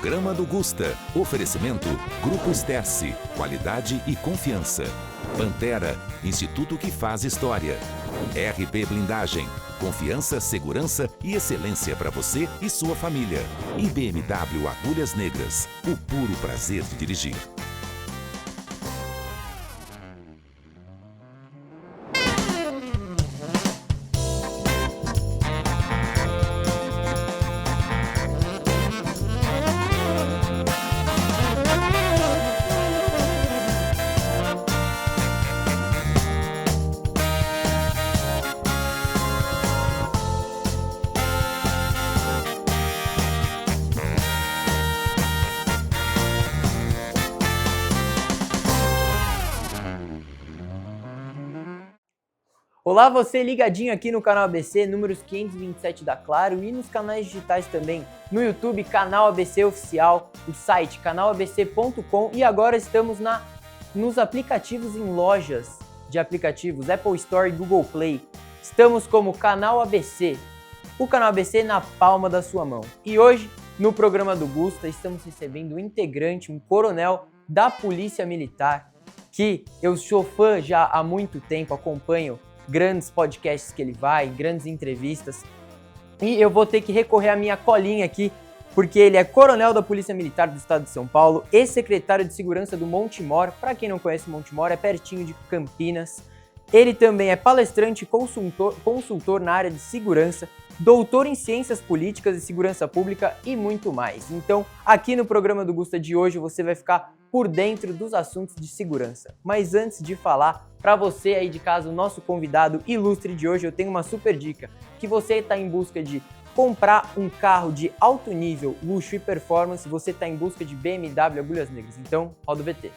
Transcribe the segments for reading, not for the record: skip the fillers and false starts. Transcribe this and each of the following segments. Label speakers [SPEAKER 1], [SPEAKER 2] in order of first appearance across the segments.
[SPEAKER 1] Programa do Gusta. Oferecimento Grupo Sterce. Qualidade e confiança. Pantera, Instituto que faz história. RP Blindagem. Confiança, segurança e excelência para você e sua família. E BMW Agulhas Negras. O puro prazer de dirigir.
[SPEAKER 2] Olá, você ligadinho aqui no canal ABC, números 527 da Claro e nos canais digitais também, no YouTube, canal ABC Oficial, o site canalabc.com e agora estamos nos aplicativos em lojas de aplicativos, Apple Store e Google Play. Estamos como Canal ABC, o Canal ABC na palma da sua mão. E hoje, no programa do Gusta, estamos recebendo um integrante, um coronel da Polícia Militar, que eu sou fã já há muito tempo, acompanho grandes podcasts que ele vai, grandes entrevistas. E eu vou ter que recorrer à minha colinha aqui, porque ele é coronel da Polícia Militar do Estado de São Paulo e secretário de Segurança do Monte Mor. Para quem não conhece, Monte Mor é pertinho de Campinas. Ele também é palestrante e consultor na área de segurança, doutor em Ciências Políticas e Segurança Pública e muito mais. Então, aqui no programa do Gusta de hoje, você vai ficar por dentro dos assuntos de segurança. Mas antes de falar, para você aí de casa, o nosso convidado ilustre de hoje, eu tenho uma super dica, que você está em busca de comprar um carro de alto nível, luxo e performance, você está em busca de BMW Agulhas Negras. Então, roda o VT.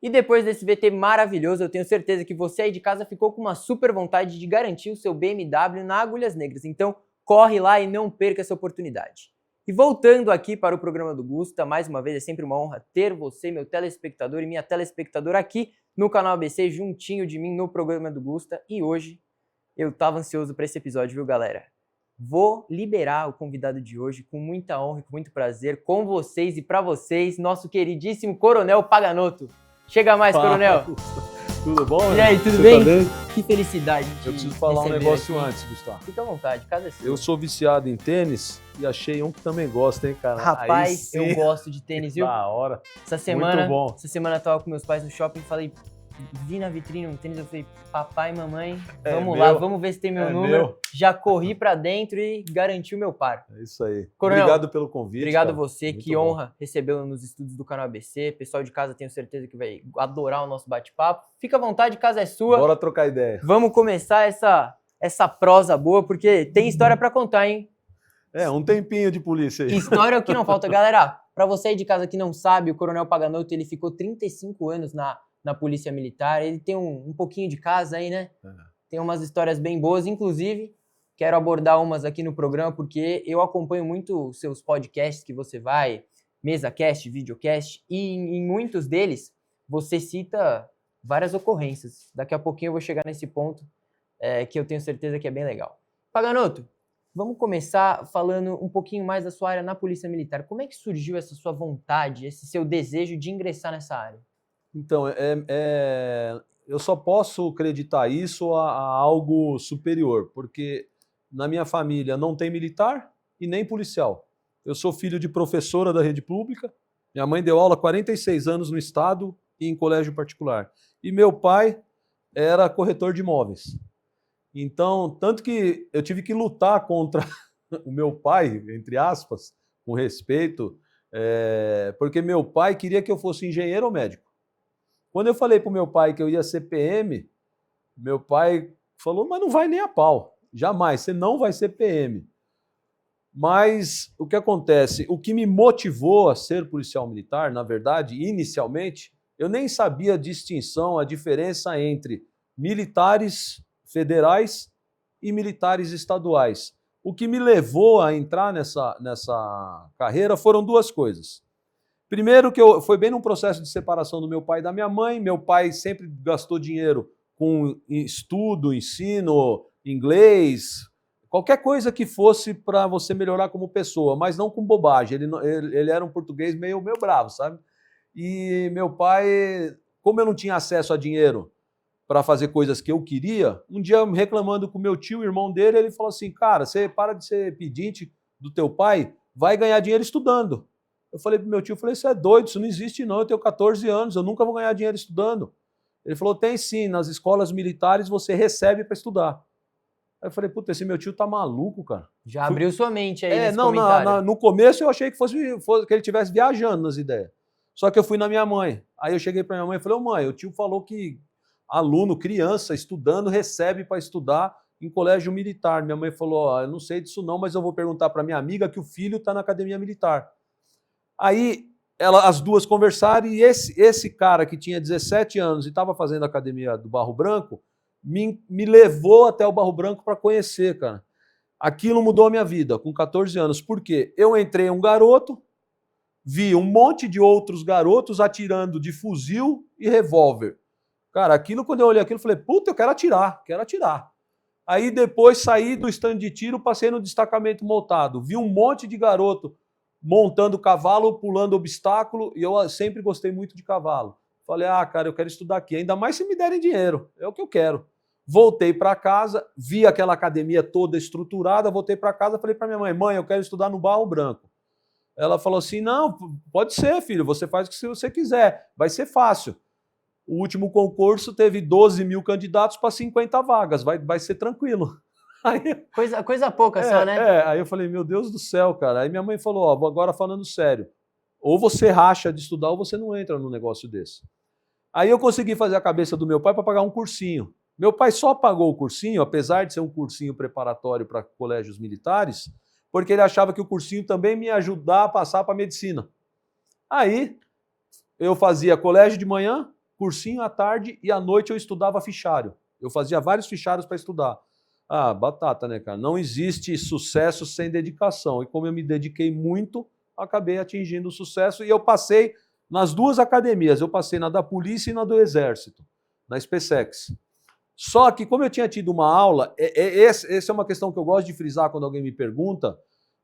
[SPEAKER 2] E depois desse VT maravilhoso, eu tenho certeza que você aí de casa ficou com uma super vontade de garantir o seu BMW na Agulhas Negras. Então, corre lá e não perca essa oportunidade. E voltando aqui para o programa do Gusta, mais uma vez é sempre uma honra ter você, meu telespectador e minha telespectadora aqui no canal ABC, juntinho de mim no programa do Gusta. E hoje eu tava ansioso para esse episódio, viu, galera? Vou liberar o convidado de hoje com muita honra e com muito prazer, com vocês e para vocês, nosso queridíssimo Coronel Paganoto. Chega mais, Coronel.
[SPEAKER 3] Tudo bom?
[SPEAKER 2] E aí, tudo
[SPEAKER 3] Você
[SPEAKER 2] bem?
[SPEAKER 3] Tá bem?
[SPEAKER 2] Que felicidade de
[SPEAKER 3] Eu preciso falar um
[SPEAKER 2] receber
[SPEAKER 3] negócio
[SPEAKER 2] aqui.
[SPEAKER 3] antes, Gustavo.
[SPEAKER 2] Fica à vontade, casa é sua.
[SPEAKER 3] Eu sou viciado em tênis e achei um que também gosta, hein, cara? Aí
[SPEAKER 2] Rapaz,
[SPEAKER 3] sim.
[SPEAKER 2] eu gosto de tênis, viu?
[SPEAKER 3] Da hora.
[SPEAKER 2] Essa semana
[SPEAKER 3] bom.
[SPEAKER 2] eu tava com meus pais no shopping e falei, vi na vitrine um tênis, eu falei, papai e mamãe, vamos lá, vamos ver se tem meu número.
[SPEAKER 3] Meu.
[SPEAKER 2] Já corri pra dentro e garanti o meu par.
[SPEAKER 3] É isso aí.
[SPEAKER 2] Coronel,
[SPEAKER 3] obrigado pelo convite.
[SPEAKER 2] Obrigado a
[SPEAKER 3] cara.
[SPEAKER 2] você,
[SPEAKER 3] Muito
[SPEAKER 2] que
[SPEAKER 3] bom.
[SPEAKER 2] honra recebê-lo nos estúdios do canal ABC. Pessoal de casa, tenho certeza que vai adorar o nosso bate-papo. Fica à vontade, casa é sua.
[SPEAKER 3] Bora trocar ideia.
[SPEAKER 2] Vamos começar essa prosa boa, porque tem história pra contar, hein?
[SPEAKER 3] É, um tempinho de polícia aí.
[SPEAKER 2] História é o que não falta. Galera, pra você aí de casa que não sabe, o Coronel Paganoto, ele ficou 35 anos na Polícia Militar. Ele tem um pouquinho de casa aí, né? Tem umas histórias bem boas, inclusive quero abordar umas aqui no programa, porque eu acompanho muito os seus podcasts que você vai, MesaCast, Videocast, e em muitos deles você cita várias ocorrências. Daqui a pouquinho eu vou chegar nesse ponto que eu tenho certeza que é bem legal. Paganoto, vamos começar falando um pouquinho mais da sua área na Polícia Militar. Como é que surgiu essa sua vontade, esse seu desejo de ingressar nessa área?
[SPEAKER 3] Então, eu só posso acreditar isso a algo superior, porque na minha família não tem militar e nem policial. Eu sou filho de professora da rede pública, minha mãe deu aula há 46 anos no estado e em colégio particular. E meu pai era corretor de imóveis. Então, tanto que eu tive que lutar contra o meu pai, entre aspas, com respeito, porque meu pai queria que eu fosse engenheiro ou médico. Quando eu falei para o meu pai que eu ia ser PM, meu pai falou, mas não vai nem a pau. Jamais, você não vai ser PM. Mas o que acontece? O que me motivou a ser policial militar, na verdade, inicialmente, eu nem sabia a distinção, a diferença entre militares federais e militares estaduais. O que me levou a entrar nessa carreira foram duas coisas. Primeiro, foi bem num processo de separação do meu pai e da minha mãe. Meu pai sempre gastou dinheiro com estudo, ensino, inglês, qualquer coisa que fosse para você melhorar como pessoa, mas não com bobagem. Ele era um português meio bravo, sabe? E meu pai, como eu não tinha acesso a dinheiro para fazer coisas que eu queria, um dia reclamando com meu tio, irmão dele, ele falou assim, cara, você para de ser pedinte do teu pai, vai ganhar dinheiro estudando. Eu falei pro meu tio, você é doido, isso não existe não, eu tenho 14 anos, eu nunca vou ganhar dinheiro estudando. Ele falou, tem sim, nas escolas militares você recebe para estudar. Aí eu falei, puta, esse meu tio tá maluco, cara.
[SPEAKER 2] Já abriu sua mente aí nesse comentário.
[SPEAKER 3] No começo eu achei que que ele estivesse viajando nas ideias. Só que eu fui na minha mãe. Aí eu cheguei pra minha mãe e falei, mãe, o tio falou que aluno, criança, estudando, recebe para estudar em colégio militar. Minha mãe falou, eu não sei disso não, mas eu vou perguntar para minha amiga que o filho está na academia militar. Aí as duas conversaram e esse cara que tinha 17 anos e estava fazendo a academia do Barro Branco, me levou até o Barro Branco para conhecer, cara. Aquilo mudou a minha vida com 14 anos. Por quê? Eu entrei um garoto, vi um monte de outros garotos atirando de fuzil e revólver. Cara, aquilo, quando eu olhei aquilo, eu falei, puta, eu quero atirar, quero atirar. Aí depois saí do stand de tiro, passei no destacamento montado. Vi um monte de garoto montando cavalo, pulando obstáculo, e eu sempre gostei muito de cavalo. Falei, cara, eu quero estudar aqui, ainda mais se me derem dinheiro, é o que eu quero. Voltei para casa, vi aquela academia toda estruturada, voltei para casa, falei para minha mãe, mãe, eu quero estudar no Barro Branco. Ela falou assim, não, pode ser, filho, você faz o que você quiser, vai ser fácil. O último concurso teve 12 mil candidatos para 50 vagas, vai ser tranquilo. Aí,
[SPEAKER 2] coisa pouca só, né?
[SPEAKER 3] Aí eu falei, meu Deus do céu, cara. Aí minha mãe falou, agora falando sério, ou você racha de estudar ou você não entra num negócio desse. Aí eu consegui fazer a cabeça do meu pai para pagar um cursinho. Meu pai só pagou o cursinho, apesar de ser um cursinho preparatório para colégios militares, porque ele achava que o cursinho também me ia ajudar a passar para medicina. Aí eu fazia colégio de manhã, cursinho à tarde e à noite eu estudava fichário. Eu fazia vários fichários para estudar. Batata, né, cara? Não existe sucesso sem dedicação. E como eu me dediquei muito, acabei atingindo o sucesso e eu passei nas duas academias. Eu passei na da polícia e na do exército, na SpaceX. Só que como eu tinha tido uma aula, essa é uma questão que eu gosto de frisar quando alguém me pergunta,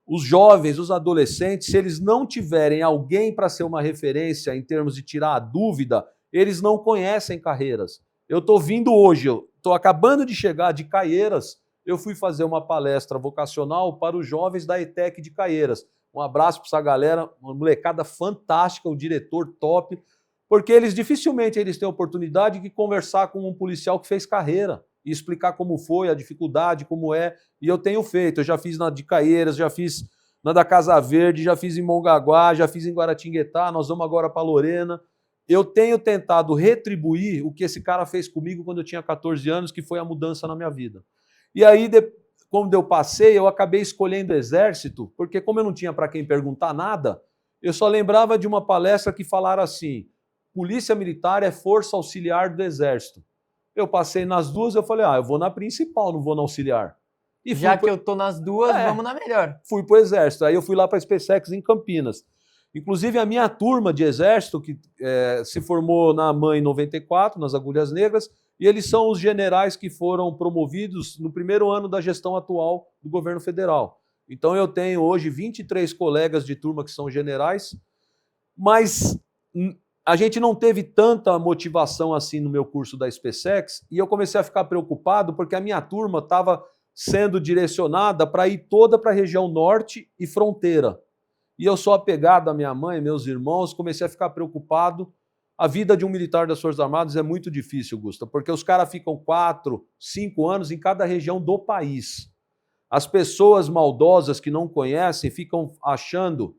[SPEAKER 3] os jovens, os adolescentes, se eles não tiverem alguém para ser uma referência em termos de tirar a dúvida, eles não conhecem carreiras. Eu estou vindo hoje, eu estou acabando de chegar de Caieiras, eu fui fazer uma palestra vocacional para os jovens da ETEC de Caieiras. Um abraço para essa galera, uma molecada fantástica, o diretor top, porque eles dificilmente têm a oportunidade de conversar com um policial que fez carreira e explicar como foi, a dificuldade, como é, e eu tenho feito. Eu já fiz na de Caieiras, já fiz na da Casa Verde, já fiz em Mongaguá, já fiz em Guaratinguetá, nós vamos agora para Lorena. Eu tenho tentado retribuir o que esse cara fez comigo quando eu tinha 14 anos, que foi a mudança na minha vida. E aí, quando eu passei, eu acabei escolhendo o Exército, porque como eu não tinha para quem perguntar nada, eu só lembrava de uma palestra que falaram assim, Polícia Militar é força auxiliar do Exército. Eu passei nas duas, eu falei, eu vou na principal, não vou na auxiliar.
[SPEAKER 2] E já que eu tô nas duas, vamos na melhor.
[SPEAKER 3] Fui pro Exército, aí eu fui lá para a SpaceX em Campinas. Inclusive a minha turma de Exército, que se formou na AMAN em 94, nas Agulhas Negras, e eles são os generais que foram promovidos no primeiro ano da gestão atual do governo federal. Então eu tenho hoje 23 colegas de turma que são generais, mas a gente não teve tanta motivação assim no meu curso da SpaceX, e eu comecei a ficar preocupado porque a minha turma estava sendo direcionada para ir toda para a região norte e fronteira. E eu sou apegado à minha mãe, meus irmãos, comecei a ficar preocupado. A vida de um militar das Forças Armadas é muito difícil, Gusta, porque os caras ficam 4, 5 anos em cada região do país. As pessoas maldosas que não conhecem ficam achando,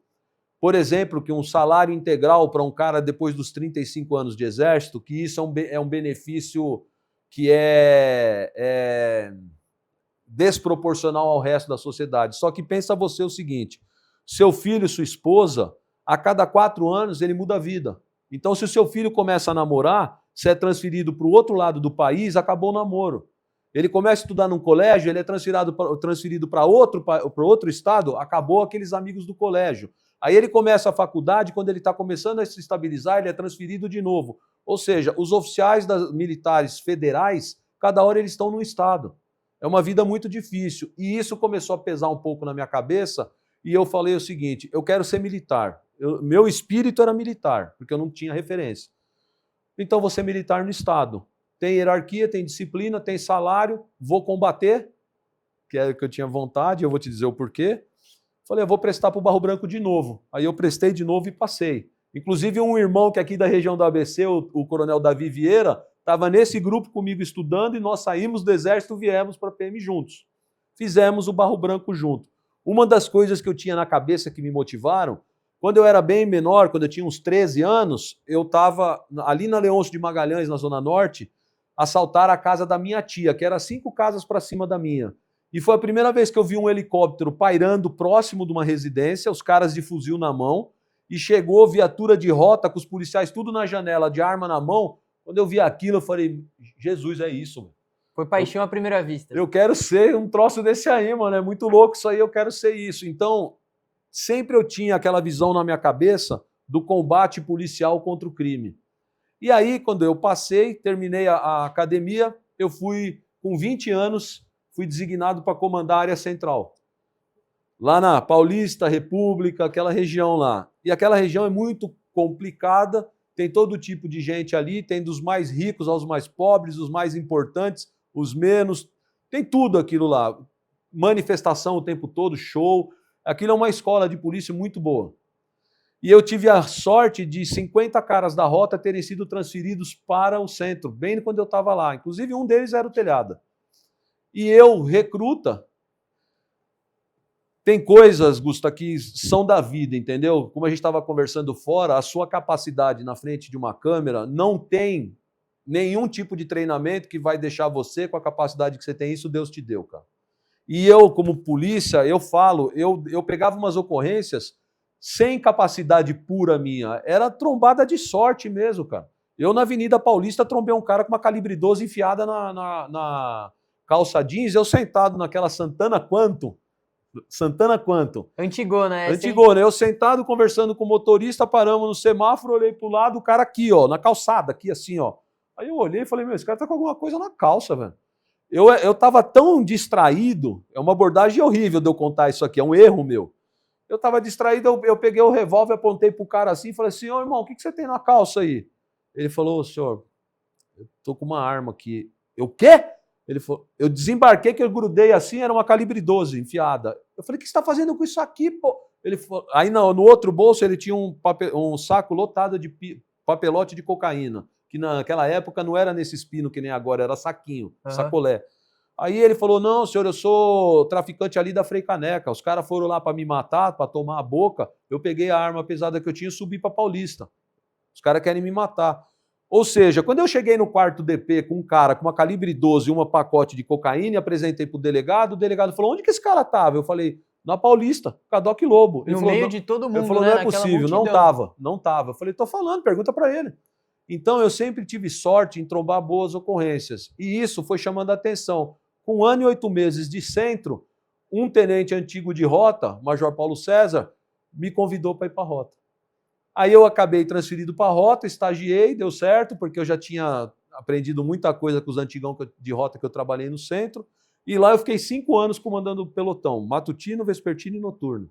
[SPEAKER 3] por exemplo, que um salário integral para um cara depois dos 35 anos de exército, que isso é um benefício que é desproporcional ao resto da sociedade. Só que pensa você o seguinte, seu filho, sua esposa, a cada 4 anos ele muda a vida. Então, se o seu filho começa a namorar, você é transferido para o outro lado do país, acabou o namoro. Ele começa a estudar num colégio, ele é transferido para outro estado, acabou aqueles amigos do colégio. Aí ele começa a faculdade, quando ele está começando a se estabilizar, ele é transferido de novo. Ou seja, os oficiais militares federais, cada hora eles estão num estado. É uma vida muito difícil. E isso começou a pesar um pouco na minha cabeça, e eu falei o seguinte, eu quero ser militar. Meu espírito era militar, porque eu não tinha referência. Então vou ser militar no estado. Tem hierarquia, tem disciplina, tem salário, vou combater, que é o que eu tinha vontade, eu vou te dizer o porquê. Falei, eu vou prestar para o Barro Branco de novo. Aí eu prestei de novo e passei. Inclusive um irmão que é aqui da região do ABC, o coronel Davi Vieira, estava nesse grupo comigo estudando e nós saímos do exército e viemos para a PM juntos. Fizemos o Barro Branco junto. Uma das coisas que eu tinha na cabeça que me motivaram, quando eu era bem menor, quando eu tinha uns 13 anos, eu estava ali na Leôncio de Magalhães, na Zona Norte, assaltaram a casa da minha tia, que era 5 casas para cima da minha. E foi a primeira vez que eu vi um helicóptero pairando próximo de uma residência, os caras de fuzil na mão, e chegou viatura de rota com os policiais tudo na janela, de arma na mão. Quando eu vi aquilo, eu falei, Jesus, é isso, mano.
[SPEAKER 2] Foi paixão à primeira vista.
[SPEAKER 3] Eu quero ser um troço desse aí, mano, é muito louco isso aí, eu quero ser isso. Então, sempre eu tinha aquela visão na minha cabeça do combate policial contra o crime. E aí, quando eu passei, terminei a academia, eu fui, com 20 anos, fui designado para comandar a área central. Lá na Paulista, República, aquela região lá. E aquela região é muito complicada, tem todo tipo de gente ali, tem dos mais ricos aos mais pobres, os mais importantes, os menos, tem tudo aquilo lá. Manifestação o tempo todo, show. Aquilo é uma escola de polícia muito boa. E eu tive a sorte de 50 caras da rota terem sido transferidos para o centro, bem quando eu estava lá. Inclusive, um deles era o Telhada. E eu, recruta, tem coisas, Gusta, que são da vida, entendeu? Como a gente estava conversando fora, a sua capacidade na frente de uma câmera não tem nenhum tipo de treinamento que vai deixar você com a capacidade que você tem. Isso Deus te deu, cara. E eu, como polícia, eu falo, eu pegava umas ocorrências sem capacidade pura minha. Era trombada de sorte mesmo, cara. Eu, na Avenida Paulista, trombei um cara com uma calibre 12 enfiada na calça jeans, eu sentado naquela Santana Quantum.
[SPEAKER 2] Antigona, né?
[SPEAKER 3] Antigona. Eu sentado, conversando com o motorista, paramos no semáforo, olhei pro lado, o cara aqui, ó, na calçada, aqui assim, ó. Aí eu olhei e falei, meu, esse cara tá com alguma coisa na calça, velho. Eu tava tão distraído, é uma abordagem horrível de eu contar isso aqui, é um erro meu. Eu tava distraído, eu peguei o revólver, apontei pro cara assim e falei assim, ô irmão, o que você tem na calça aí? Ele falou, senhor, eu tô com uma arma aqui. Eu, quê? Ele falou, eu desembarquei que eu grudei assim, era uma calibre 12 enfiada. Eu falei, o que você tá fazendo com isso aqui, pô? Ele falou, aí no outro bolso ele tinha um saco lotado de papelote de cocaína, que naquela época não era nesse pino que nem agora, era saquinho, sacolé. Aí ele falou, não, senhor, eu sou traficante ali da Frei Caneca, os caras foram lá para me matar, para tomar a boca, eu peguei a arma pesada que eu tinha e subi para Paulista. Os caras querem me matar. Ou seja, quando eu cheguei no quarto DP com um cara com uma calibre 12 e uma pacote de cocaína e apresentei pro delegado, o delegado falou, onde que esse cara tava? Eu falei, na Paulista, Cadoc Lobo.
[SPEAKER 2] Ele falou, meio de todo mundo,
[SPEAKER 3] ele falou,
[SPEAKER 2] né?
[SPEAKER 3] não é possível, não tava. Eu falei, tô falando, pergunta para ele. Então eu sempre tive sorte em trombar boas ocorrências. E isso foi chamando a atenção. Com 1 ano e 8 meses de centro, um tenente antigo de rota, Major Paulo César, me convidou para ir para a rota. Aí eu acabei transferido para a rota, estagiei, deu certo, porque eu já tinha aprendido muita coisa com os antigão de rota que eu trabalhei no centro. E lá eu fiquei 5 anos comandando o pelotão, matutino, vespertino e noturno.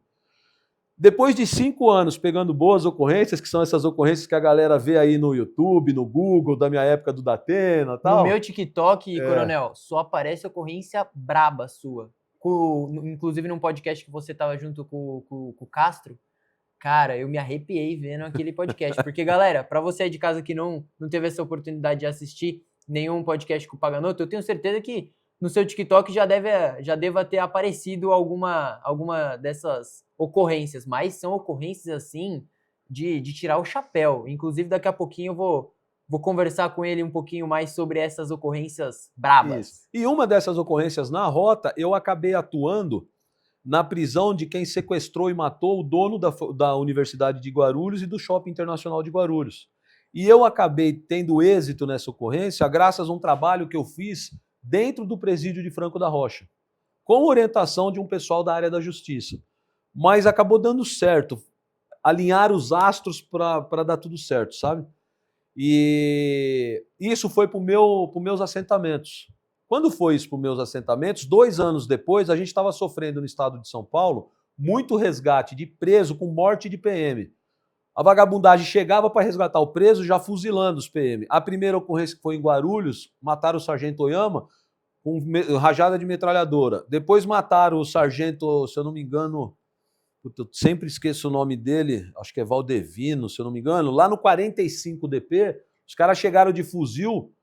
[SPEAKER 3] Depois de 5 anos pegando boas ocorrências, que são essas ocorrências que a galera vê aí no YouTube, no Google, da minha época do Datena e tal.
[SPEAKER 2] No meu TikTok, Coronel, só aparece ocorrência braba sua. Inclusive num podcast que você tava junto com o Castro. Cara, eu me arrepiei vendo aquele podcast. Porque, galera, para você aí de casa que não teve essa oportunidade de assistir nenhum podcast com o Paganoto, eu tenho certeza que no seu TikTok já deva ter aparecido alguma dessas ocorrências, mas são ocorrências assim de tirar o chapéu. Inclusive, daqui a pouquinho eu Vou conversar com ele um pouquinho mais sobre essas ocorrências brabas.
[SPEAKER 3] Isso. E uma dessas ocorrências na rota, eu acabei atuando na prisão de quem sequestrou e matou o dono da Universidade de Guarulhos e do Shopping Internacional de Guarulhos. E eu acabei tendo êxito nessa ocorrência graças a um trabalho que eu fiz dentro do presídio de Franco da Rocha, com orientação de um pessoal da área da justiça. Mas acabou dando certo, alinhar os astros para dar tudo certo, sabe? E isso foi para meus assentamentos. Quando foi isso para os meus assentamentos, 2 anos depois, a gente estava sofrendo no estado de São Paulo muito resgate de preso com morte de PM. A vagabundagem chegava para resgatar o preso já fuzilando os PM. A primeira ocorrência que foi em Guarulhos, mataram o sargento Oyama com rajada de metralhadora. Depois mataram o sargento, se eu não me engano, eu sempre esqueço o nome dele, acho que é Valdevino, se eu não me engano, lá no 45 DP, os caras chegaram de fuzil.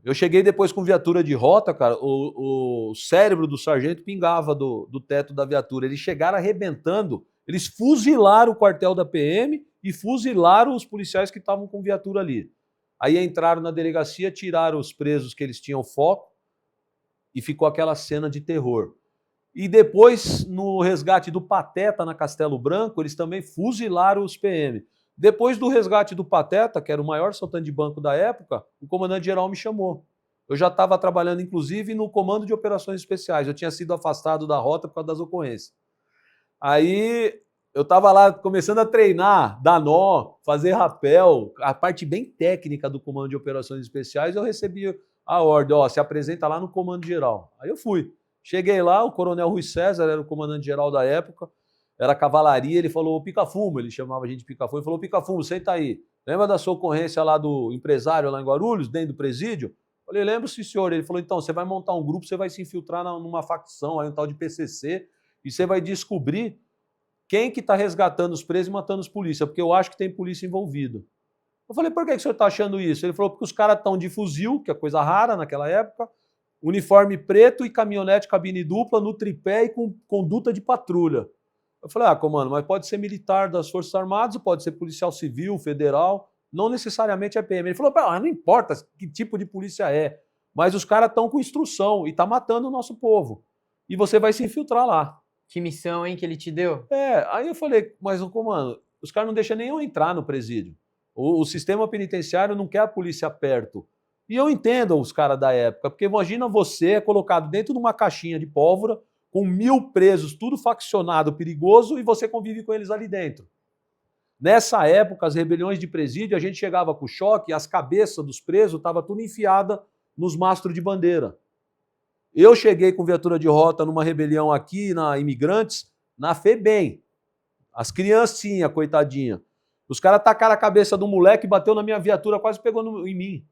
[SPEAKER 3] Eu cheguei depois com viatura de rota, cara, o cérebro do sargento pingava do teto da viatura. Eles chegaram arrebentando, eles fuzilaram o quartel da PM e fuzilaram os policiais que estavam com viatura ali. Aí entraram na delegacia, tiraram os presos que eles tinham foco e ficou aquela cena de terror. E depois, no resgate do Pateta na Castelo Branco, eles também fuzilaram os PM. Depois do resgate do Pateta, que era o maior assaltante de banco da época, o comandante-geral me chamou. Eu já estava trabalhando, inclusive, no Comando de Operações Especiais. Eu tinha sido afastado da rota por causa das ocorrências. Aí eu estava lá começando a treinar, dar nó, fazer rapel, a parte bem técnica do Comando de Operações Especiais, eu recebi a ordem, se apresenta lá no Comando-Geral. Aí eu fui. Cheguei lá, o coronel Rui César era o comandante-geral da época, era cavalaria, ele falou, Pica-Fumo, ele chamava a gente de Pica-Fumo, ele falou, Pica-Fumo, senta aí. Lembra da sua ocorrência lá do empresário lá em Guarulhos, dentro do presídio? Eu falei, lembro, sim, senhor. Ele falou, então, você vai montar um grupo, você vai se infiltrar numa facção, aí um tal de PCC, e você vai descobrir quem que está resgatando os presos e matando os polícia, porque eu acho que tem polícia envolvido. Eu falei, por que o senhor está achando isso? Ele falou, porque os caras estão de fuzil, que é coisa rara naquela época, uniforme preto e caminhonete cabine dupla no tripé e com conduta de patrulha. Eu falei, comando, mas pode ser militar das Forças Armadas, pode ser policial civil, federal, não necessariamente é PM. Ele falou, não importa que tipo de polícia é, mas os caras estão com instrução e estão matando o nosso povo. E você vai se infiltrar lá.
[SPEAKER 2] Que missão, hein, que ele te deu?
[SPEAKER 3] Aí eu falei, mas comando, os caras não deixam nem eu entrar no presídio. O sistema penitenciário não quer a polícia perto. E eu entendo os caras da época, porque imagina você colocado dentro de uma caixinha de pólvora, com 1000 presos, tudo faccionado, perigoso, e você convive com eles ali dentro. Nessa época, as rebeliões de presídio, a gente chegava com choque, as cabeças dos presos estavam tudo enfiada nos mastros de bandeira. Eu cheguei com viatura de rota numa rebelião aqui, na Imigrantes, na FEBEM. As criancinhas, coitadinha. Os caras tacaram a cabeça do moleque e bateu na minha viatura, quase pegou em mim.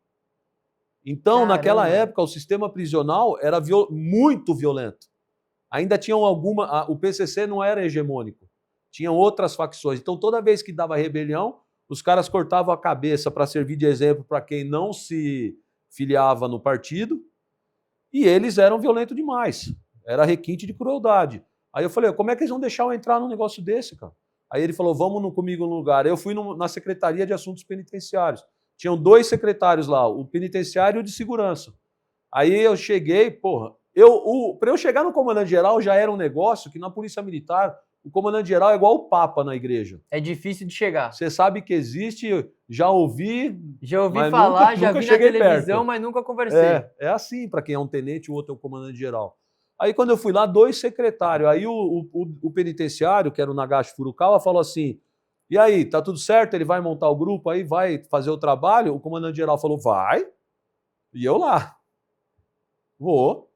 [SPEAKER 3] Então, caramba, naquela época, o sistema prisional era muito violento. Ainda tinham o PCC não era hegemônico. Tinham outras facções. Então, toda vez que dava rebelião, os caras cortavam a cabeça para servir de exemplo para quem não se filiava no partido. E eles eram violentos demais. Era requinte de crueldade. Aí eu falei, como é que eles vão deixar eu entrar num negócio desse, cara? Aí ele falou, vamos comigo no lugar. Aí eu fui na Secretaria de Assuntos Penitenciários. Tinham 2 secretários lá, o penitenciário e o de segurança. Aí eu cheguei, para eu chegar no comandante-geral já era um negócio que na Polícia Militar, o comandante-geral é igual o Papa na igreja.
[SPEAKER 2] É difícil de chegar.
[SPEAKER 3] Você sabe que existe, já ouvi
[SPEAKER 2] falar, já vi na televisão,
[SPEAKER 3] perto.
[SPEAKER 2] Mas nunca conversei.
[SPEAKER 3] É assim, para quem é um tenente, o outro é o comandante-geral. Aí quando eu fui lá, 2 secretários, aí o penitenciário, que era o Nagashi Furukawa, falou assim, e aí, tá tudo certo? Ele vai montar o grupo aí, vai fazer o trabalho? O comandante-geral falou, vai. E eu lá. Vou.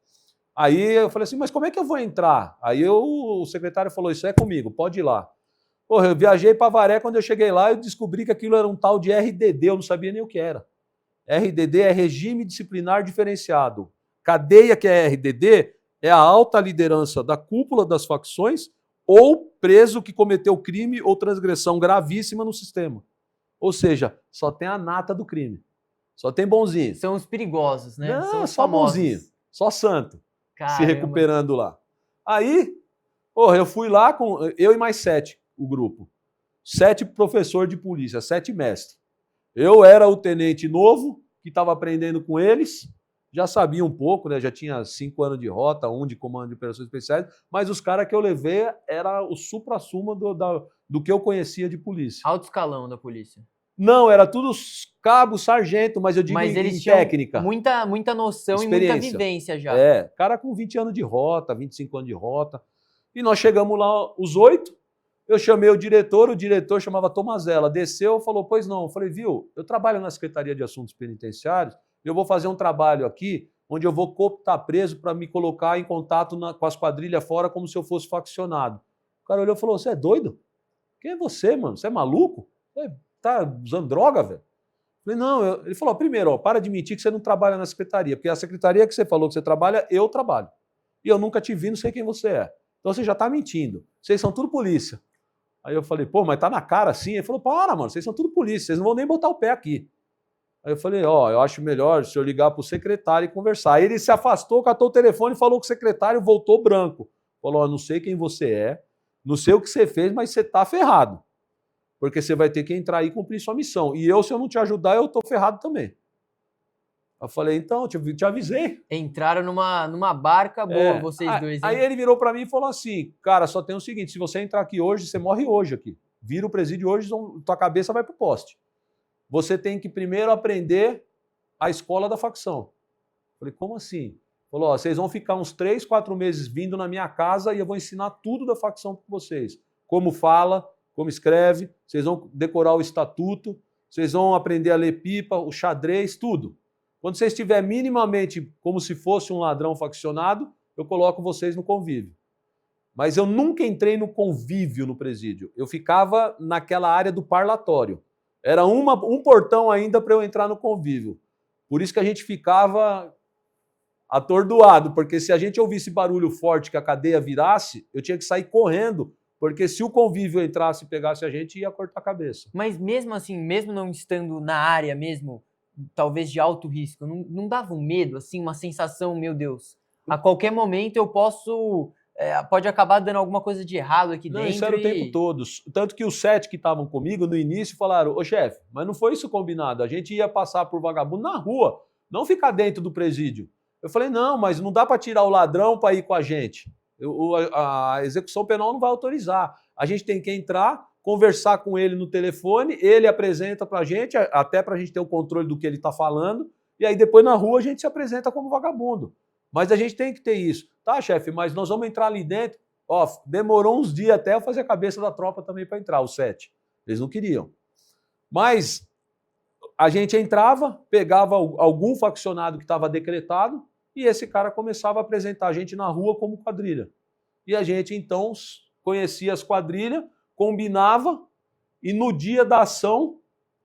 [SPEAKER 3] Aí eu falei assim, mas como é que eu vou entrar? Aí o secretário falou, isso é comigo, pode ir lá. Eu viajei para Avaré, quando eu cheguei lá, eu descobri que aquilo era um tal de RDD, eu não sabia nem o que era. RDD é Regime Disciplinar Diferenciado. Cadeia, que é RDD, é a alta liderança da cúpula das facções ou preso que cometeu crime ou transgressão gravíssima no sistema. Ou seja, só tem a nata do crime. Só tem bonzinho.
[SPEAKER 2] São os perigosos, né?
[SPEAKER 3] Não,
[SPEAKER 2] são os
[SPEAKER 3] só
[SPEAKER 2] famosos.
[SPEAKER 3] bonzinho. Só santo.
[SPEAKER 2] Caramba.
[SPEAKER 3] Se recuperando lá. Aí, eu fui lá com eu e mais 7, o grupo. 7 professores de polícia, 7 mestres. Eu era o tenente novo, que estava aprendendo com eles, já sabia um pouco, né? Já tinha 5 anos de rota, 1 de comando de operações especiais, mas os caras que eu levei era o supra-sumo do que eu conhecia de polícia.
[SPEAKER 2] Alto escalão da polícia.
[SPEAKER 3] Não, era tudo cabo, sargento, mas eu digo
[SPEAKER 2] Mas eles
[SPEAKER 3] em
[SPEAKER 2] tinham
[SPEAKER 3] técnica.
[SPEAKER 2] muita noção e muita vivência já.
[SPEAKER 3] É, cara com 20 anos de rota, 25 anos de rota. E nós chegamos lá, os 8, eu chamei o diretor chamava Tomazella, desceu e falou, pois não. Eu falei, viu, eu trabalho na Secretaria de Assuntos Penitenciários, eu vou fazer um trabalho aqui, onde eu vou cooptar preso para me colocar em contato com as quadrilhas fora, como se eu fosse faccionado. O cara olhou e falou, você é doido? Quem é você, mano? Você é maluco? Você tá usando droga, velho? Eu falei, não, ele falou, primeiro, ó, para de mentir que você não trabalha na secretaria, porque a secretaria que você falou que você trabalha, eu trabalho. E eu nunca te vi, não sei quem você é. Então você já está mentindo. Vocês são tudo polícia. Aí eu falei, pô, mas tá na cara assim? Ele falou, para, mano, vocês são tudo polícia, vocês não vão nem botar o pé aqui. Aí eu falei, ó, eu acho melhor o senhor ligar pro secretário e conversar. Aí ele se afastou, catou o telefone e falou que o secretário voltou branco. Falou, ó, não sei quem você é, não sei o que você fez, mas você tá ferrado. Porque você vai ter que entrar aí e cumprir sua missão. E eu, se eu não te ajudar, eu tô ferrado também. Eu falei, então, te avisei.
[SPEAKER 2] Entraram numa barca boa, vocês dois, hein?
[SPEAKER 3] Aí ele virou para mim e falou assim, cara, só tem o seguinte, se você entrar aqui hoje, você morre hoje aqui. Vira o presídio hoje, tua cabeça vai pro poste. Você tem que primeiro aprender a escola da facção. Eu falei, como assim? Falou, ó, vocês vão ficar uns 3, 4 meses vindo na minha casa e eu vou ensinar tudo da facção para vocês. Como fala, como escreve, vocês vão decorar o estatuto, vocês vão aprender a ler pipa, o xadrez, tudo. Quando você estiver minimamente como se fosse um ladrão faccionado, eu coloco vocês no convívio. Mas eu nunca entrei no convívio no presídio. Eu ficava naquela área do parlatório. Era um portão ainda para eu entrar no convívio. Por isso que a gente ficava atordoado, porque se a gente ouvisse barulho forte que a cadeia virasse, eu tinha que sair correndo, porque se o convívio entrasse e pegasse a gente, ia cortar a cabeça.
[SPEAKER 2] Mas mesmo assim, mesmo não estando na área mesmo, talvez de alto risco, não dava um medo, assim, uma sensação, meu Deus, a qualquer momento eu pode acabar dando alguma coisa de errado aqui dentro.
[SPEAKER 3] Isso era o tempo todo. Tanto que os 7 que estavam comigo no início falaram, ô chefe, mas não foi isso combinado, a gente ia passar por vagabundo na rua, não ficar dentro do presídio. Eu falei, não, mas não dá para tirar o ladrão para ir com a gente. A execução penal não vai autorizar. A gente tem que entrar, conversar com ele no telefone, ele apresenta para a gente, até para a gente ter o controle do que ele está falando, e aí depois na rua a gente se apresenta como vagabundo. Mas a gente tem que ter isso. Tá, chefe, mas nós vamos entrar ali dentro. Ó, demorou uns dias até eu fazer a cabeça da tropa também para entrar, os 7. Eles não queriam. Mas a gente entrava, pegava algum faccionado que estava decretado, e esse cara começava a apresentar a gente na rua como quadrilha. E a gente, então, conhecia as quadrilhas, combinava, e no dia da ação,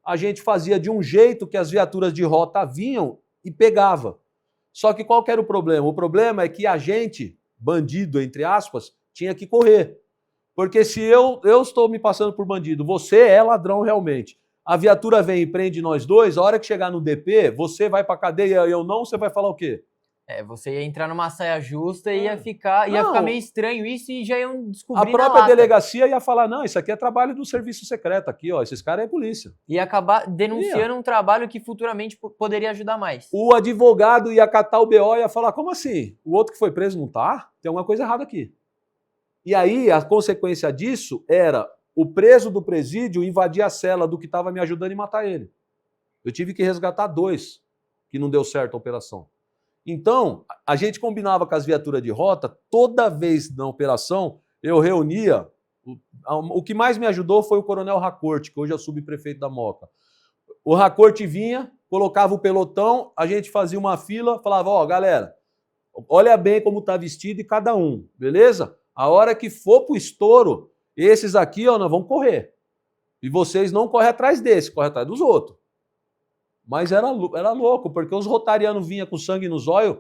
[SPEAKER 3] a gente fazia de um jeito que as viaturas de rota vinham e pegava. Só que qual que era o problema? O problema é que a gente, bandido, entre aspas, tinha que correr. Porque se eu estou me passando por bandido, você é ladrão realmente. A viatura vem e prende nós dois, a hora que chegar no DP, você vai para a cadeia e eu não, você vai falar o quê?
[SPEAKER 2] Você ia entrar numa saia justa e ia ficar meio estranho isso e já iam descobrir.
[SPEAKER 3] A própria delegacia ia falar, não, isso aqui é trabalho do serviço secreto aqui, ó, esses caras é polícia.
[SPEAKER 2] Ia acabar denunciando um trabalho que futuramente poderia ajudar mais.
[SPEAKER 3] O advogado ia catar o BO e ia falar, como assim? O outro que foi preso não tá? Tem alguma coisa errada aqui. E aí, a consequência disso era o preso do presídio invadir a cela do que estava me ajudando e matar ele. Eu tive que resgatar 2, que não deu certo a operação. Então, a gente combinava com as viaturas de rota, toda vez na operação, eu reunia, o que mais me ajudou foi o coronel Racorte, que hoje é o subprefeito da Moca. O Racorte vinha, colocava o pelotão, a gente fazia uma fila, falava, ó, galera, olha bem como tá vestido e cada um, beleza? A hora que for pro estouro, esses aqui, ó, nós vamos correr. E vocês não correm atrás desse, correm atrás dos outros. Mas era louco, porque os rotarianos vinham com sangue nos olhos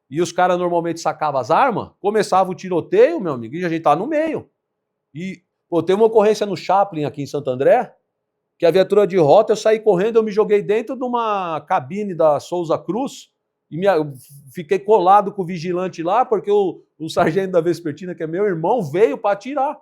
[SPEAKER 3] e os caras normalmente sacavam as armas, começava o tiroteio, meu amigo, e a gente tava no meio. E, pô, teve uma ocorrência no Chaplin, aqui em Santo André, que a viatura de rota, eu saí correndo, eu me joguei dentro de uma cabine da Souza Cruz e fiquei colado com o vigilante lá, porque o sargento da Vespertina, que é meu irmão, veio para atirar.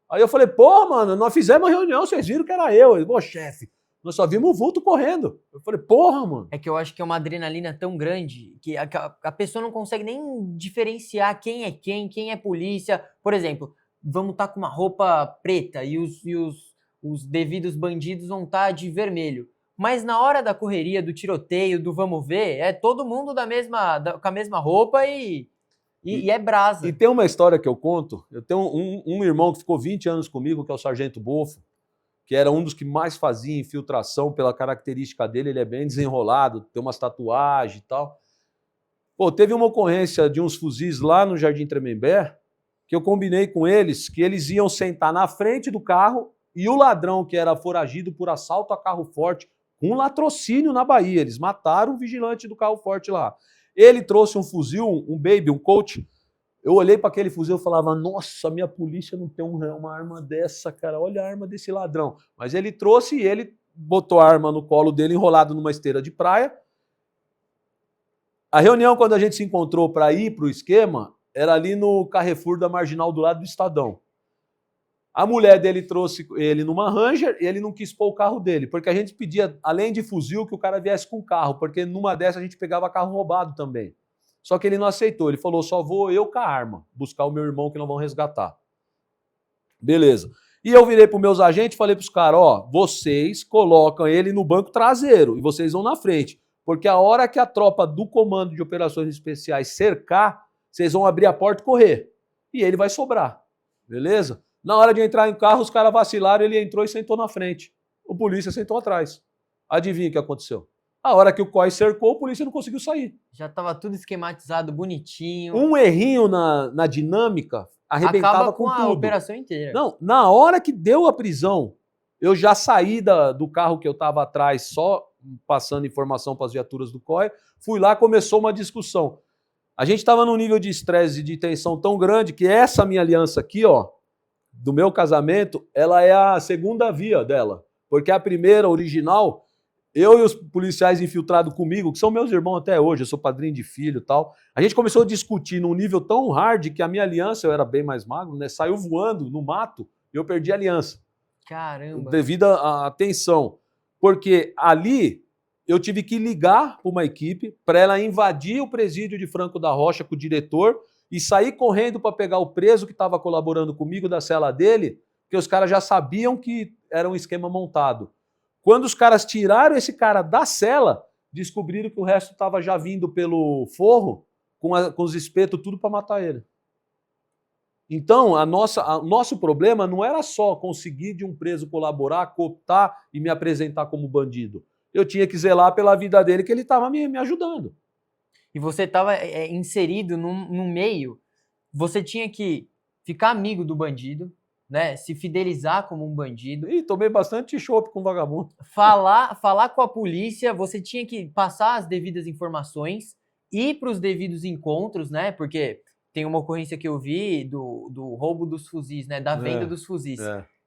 [SPEAKER 3] Aí eu falei, pô, mano, nós fizemos uma reunião, vocês viram que era eu. Ele, pô, chefe, Nós só vimos o vulto correndo. Eu falei, porra, mano.
[SPEAKER 2] É que eu acho que é uma adrenalina tão grande que a pessoa não consegue nem diferenciar quem é polícia. Por exemplo, vamos estar com uma roupa preta e os devidos bandidos vão estar de vermelho. Mas na hora da correria, do tiroteio, do vamos ver, é todo mundo com a mesma roupa e é brasa.
[SPEAKER 3] E tem uma história que eu conto. Eu tenho um irmão que ficou 20 anos comigo, que é o Sargento Bofo, que era um dos que mais fazia infiltração pela característica dele. Ele é bem desenrolado, tem umas tatuagens e tal. Pô, teve uma ocorrência de uns fuzis lá no Jardim Tremembé, que eu combinei com eles que eles iam sentar na frente do carro e o ladrão, que era foragido por assalto a carro forte, com um latrocínio na Bahia. Eles mataram o vigilante do carro forte lá. Ele trouxe um fuzil, um Baby, um Colt. Eu olhei para aquele fuzil e falava, nossa, minha polícia não tem uma arma dessa, cara. Olha a arma desse ladrão. Mas ele trouxe e ele botou a arma no colo dele, enrolado numa esteira de praia. A reunião, quando a gente se encontrou para ir para o esquema, era ali no Carrefour da Marginal, do lado do Estadão. A mulher dele trouxe ele numa Ranger e ele não quis pôr o carro dele, porque a gente pedia, além de fuzil, que o cara viesse com carro, porque numa dessas a gente pegava carro roubado também. Só que ele não aceitou, ele falou, só vou eu com a arma, buscar o meu irmão que não vão resgatar. Beleza. E eu virei para os meus agentes e falei para os caras, ó, vocês colocam ele no banco traseiro e vocês vão na frente, porque a hora que a tropa do Comando de Operações Especiais cercar, vocês vão abrir a porta e correr. E ele vai sobrar, beleza? Na hora de entrar em carro, os caras vacilaram, ele entrou e sentou na frente. O polícia sentou atrás. Adivinha o que aconteceu? A hora que o COI cercou, o polícia não conseguiu sair.
[SPEAKER 2] Já estava tudo esquematizado, bonitinho.
[SPEAKER 3] Um errinho na dinâmica arrebentava
[SPEAKER 2] acaba
[SPEAKER 3] com
[SPEAKER 2] a
[SPEAKER 3] tudo.
[SPEAKER 2] operação inteira.
[SPEAKER 3] Não, na hora que deu a prisão, eu já saí do carro que eu estava atrás, só passando informação para as viaturas do COI, fui lá, começou uma discussão. A gente estava num nível de estresse e de tensão tão grande que essa minha aliança aqui, ó, do meu casamento, ela é a segunda via dela. Porque a primeira, original, eu e os policiais infiltrados comigo, que são meus irmãos até hoje, eu sou padrinho de filho e tal, a gente começou a discutir num nível tão hard que a minha aliança, eu era bem mais magro, né, saiu voando no mato e eu perdi a aliança.
[SPEAKER 2] Caramba.
[SPEAKER 3] Devido à tensão. Porque ali eu tive que ligar para uma equipe para ela invadir o presídio de Franco da Rocha com o diretor e sair correndo para pegar o preso que estava colaborando comigo da cela dele, porque os caras já sabiam que era um esquema montado. Quando os caras tiraram esse cara da cela, descobriram que o resto estava já vindo pelo forro, com os espetos, tudo para matar ele. Então, o nosso problema não era só conseguir de um preso colaborar, cooptar e me apresentar como bandido. Eu tinha que zelar pela vida dele, que ele estava me ajudando.
[SPEAKER 2] E você estava inserido num meio, você tinha que ficar amigo do bandido, né? Se fidelizar como um bandido.
[SPEAKER 3] E tomei bastante chopp com vagabundo.
[SPEAKER 2] Falar com a polícia, você tinha que passar as devidas informações, ir para os devidos encontros, né? Porque tem uma ocorrência que eu vi do roubo dos fuzis, né? Da venda dos fuzis.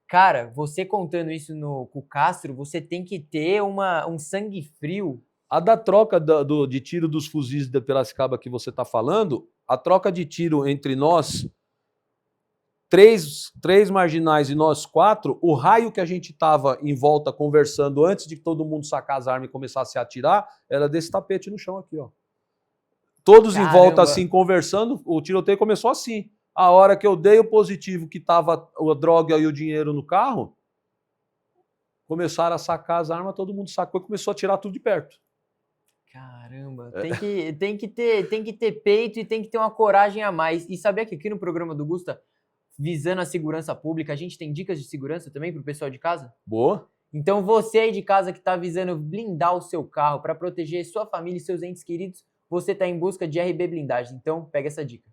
[SPEAKER 2] Cara, você contando isso com o Castro, você tem que ter um sangue frio.
[SPEAKER 3] A da troca de tiro dos fuzis de Piracicaba que você está falando, a troca de tiro entre nós, três marginais e nós 4, o raio que a gente estava em volta conversando antes de todo mundo sacar as armas e começar a se atirar, era desse tapete no chão aqui, ó. Todos Caramba. Em volta assim, conversando, o tiroteio começou assim. A hora que eu dei o positivo que estava a droga e o dinheiro no carro, começaram a sacar as armas, todo mundo sacou e começou a tirar tudo de perto.
[SPEAKER 2] Caramba, tem que ter peito e tem que ter uma coragem a mais. E sabia que aqui no programa do Gusta, visando a segurança pública, a gente tem dicas de segurança também para o pessoal de casa?
[SPEAKER 3] Boa.
[SPEAKER 2] Então você aí de casa que está visando blindar o seu carro para proteger sua família e seus entes queridos, você está em busca de RB Blindagem. Então pega essa dica.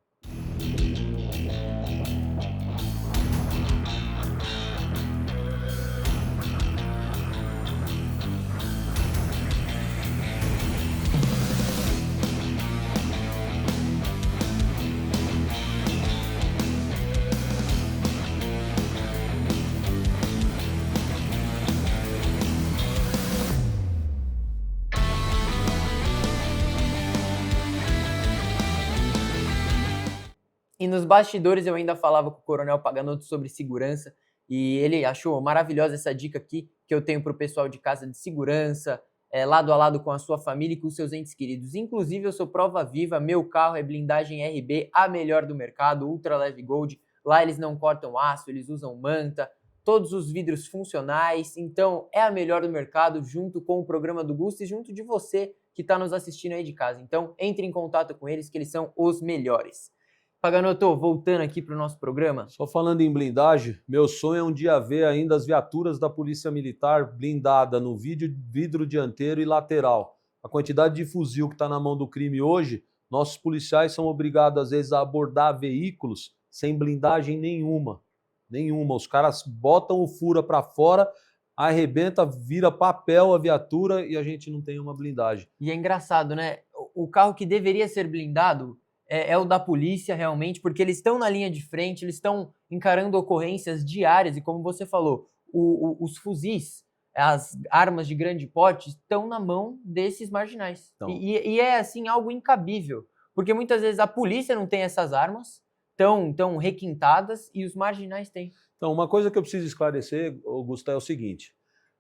[SPEAKER 2] E nos bastidores eu ainda falava com o Coronel Paganoto sobre segurança e ele achou maravilhosa essa dica aqui, que que eu tenho para o pessoal de casa de segurança, lado a lado com a sua família e com os seus entes queridos. Inclusive, eu sou prova viva, meu carro é blindagem RB, a melhor do mercado, Ultra Leve Gold. Lá eles não cortam aço, eles usam manta, todos os vidros funcionais. Então, é a melhor do mercado, junto com o programa do Gusto e junto de você que está nos assistindo aí de casa. Então, entre em contato com eles, que eles são os melhores. Paganoto, voltando aqui para o nosso programa.
[SPEAKER 3] Só falando em blindagem, meu sonho é um dia ver ainda as viaturas da Polícia Militar blindada no vidro dianteiro e lateral. A quantidade de fuzil que está na mão do crime hoje, nossos policiais são obrigados às vezes a abordar veículos sem blindagem nenhuma. Nenhuma. Os caras botam o fura para fora, arrebenta, vira papel a viatura e a gente não tem uma blindagem.
[SPEAKER 2] E é engraçado, né? O carro que deveria ser blindado é o da polícia, realmente, porque eles estão na linha de frente, eles estão encarando ocorrências diárias e, como você falou, os fuzis, as armas de grande porte estão na mão desses marginais. Então. E é, assim, algo incabível, porque muitas vezes a polícia não tem essas armas tão requintadas e os marginais têm.
[SPEAKER 3] Então, uma coisa que eu preciso esclarecer, Augusto, é o seguinte.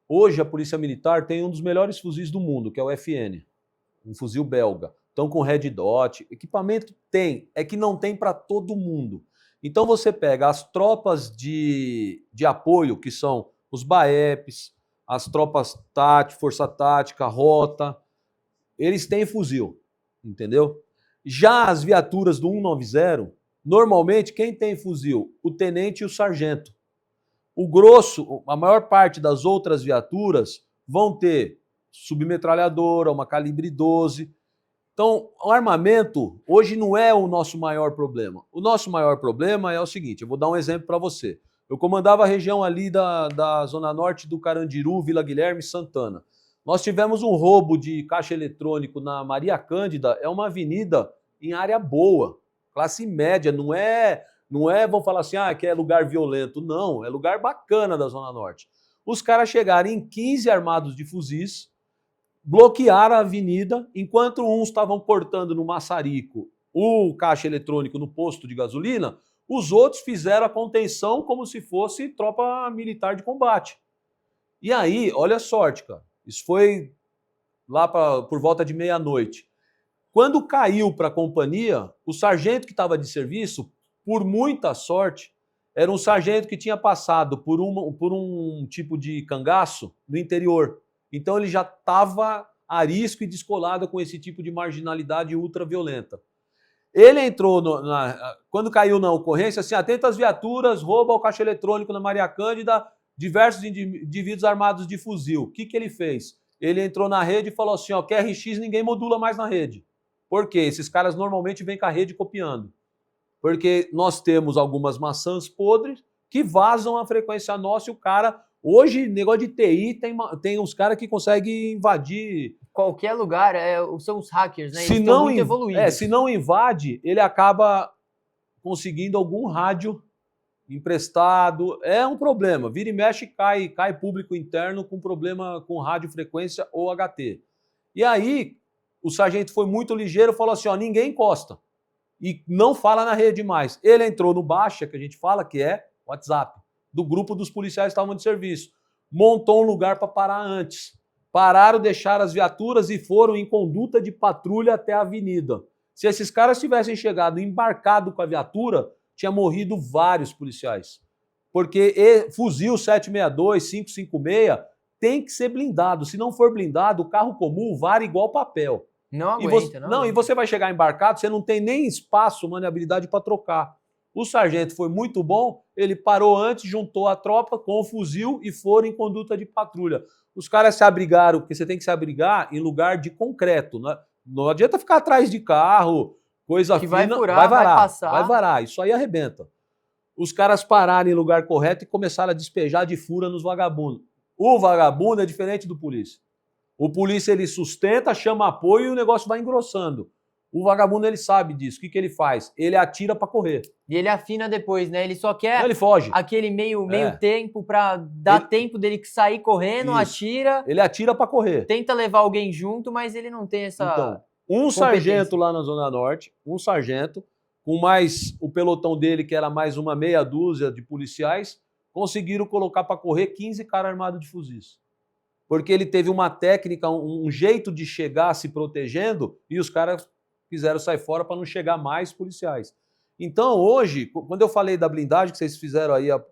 [SPEAKER 3] Hoje a Polícia Militar tem um dos melhores fuzis do mundo, que é o FN, um fuzil belga. Estão com red dot, equipamento tem, é que não tem para todo mundo. Então você pega as tropas de apoio, que são os BAEPs, as tropas Força Tática, Rota, eles têm fuzil, entendeu? Já as viaturas do 190, normalmente quem tem fuzil? O tenente e o sargento. O grosso, a maior parte das outras viaturas vão ter submetralhadora, uma calibre 12. Então, o armamento hoje não é o nosso maior problema. O nosso maior problema é o seguinte, eu vou dar um exemplo para você. Eu comandava a região ali da zona norte do Carandiru, Vila Guilherme, Santana. Nós tivemos um roubo de caixa eletrônico na Maria Cândida, é uma avenida em área boa, classe média, não é, vamos falar assim, que é lugar violento, não, é lugar bacana da zona norte. Os caras chegaram em 15 armados de fuzis, bloquearam a avenida, enquanto uns estavam cortando no maçarico o caixa eletrônico no posto de gasolina, os outros fizeram a contenção como se fosse tropa militar de combate. E aí, olha a sorte, cara, isso foi lá por volta de meia-noite. Quando caiu para a companhia, o sargento que estava de serviço, por muita sorte, era um sargento que tinha passado por um tipo de cangaço no interior. Então ele já estava arisco e descolado com esse tipo de marginalidade ultraviolenta. Ele entrou, quando caiu na ocorrência, assim, atenta às viaturas, rouba o caixa eletrônico na Maria Cândida, diversos indivíduos armados de fuzil. O que ele fez? Ele entrou na rede e falou assim, QRX ninguém modula mais na rede. Por quê? Esses caras normalmente vêm com a rede copiando. Porque nós temos algumas maçãs podres que vazam a frequência nossa e o cara... Hoje, negócio de TI, tem uns caras que conseguem invadir...
[SPEAKER 2] Qualquer lugar, são os hackers, né? Eles estão muito evoluídos.
[SPEAKER 3] Se não invade, ele acaba conseguindo algum rádio emprestado. É um problema. Vira e mexe, cai público interno com problema com radiofrequência ou HT. E aí, o sargento foi muito ligeiro e falou assim, ninguém encosta. E não fala na rede mais. Ele entrou no baixa, que a gente fala, que é WhatsApp, do grupo dos policiais que estavam de serviço. Montou um lugar para parar antes. Pararam, deixaram as viaturas e foram em conduta de patrulha até a avenida. Se esses caras tivessem chegado embarcado com a viatura, tinha morrido vários policiais. Porque fuzil 762, 556 tem que ser blindado. Se não for blindado, o carro comum vara igual papel.
[SPEAKER 2] Não aguenta,
[SPEAKER 3] e você vai chegar embarcado, você não tem nem espaço, maneabilidade para trocar. O sargento foi muito bom, ele parou antes, juntou a tropa com o fuzil e foram em conduta de patrulha. Os caras se abrigaram, porque você tem que se abrigar em lugar de concreto. Não adianta ficar atrás de carro, coisa
[SPEAKER 2] que
[SPEAKER 3] fina,
[SPEAKER 2] vai furar,
[SPEAKER 3] vai varar,
[SPEAKER 2] vai passar.
[SPEAKER 3] Vai varar, isso aí arrebenta. Os caras pararam em lugar correto e começaram a despejar de fura nos vagabundos. O vagabundo é diferente do polícia. O polícia ele sustenta, chama apoio e o negócio vai engrossando. O vagabundo ele sabe disso. O que ele faz? Ele atira para correr.
[SPEAKER 2] E ele afina depois, né? Ele só quer
[SPEAKER 3] ele foge.
[SPEAKER 2] Aquele meio tempo para dar tempo dele sair correndo, atira.
[SPEAKER 3] Ele atira para correr.
[SPEAKER 2] Tenta levar alguém junto, mas ele não tem essa.
[SPEAKER 3] Então, um sargento lá na Zona Norte, um sargento, com mais o pelotão dele, que era mais uma meia dúzia de policiais, conseguiram colocar para correr 15 caras armados de fuzis. porque ele teve uma técnica, um jeito de chegar se protegendo e os caras quiseram sair fora para não chegar mais policiais. Então, hoje, quando eu falei da blindagem, que vocês fizeram aí a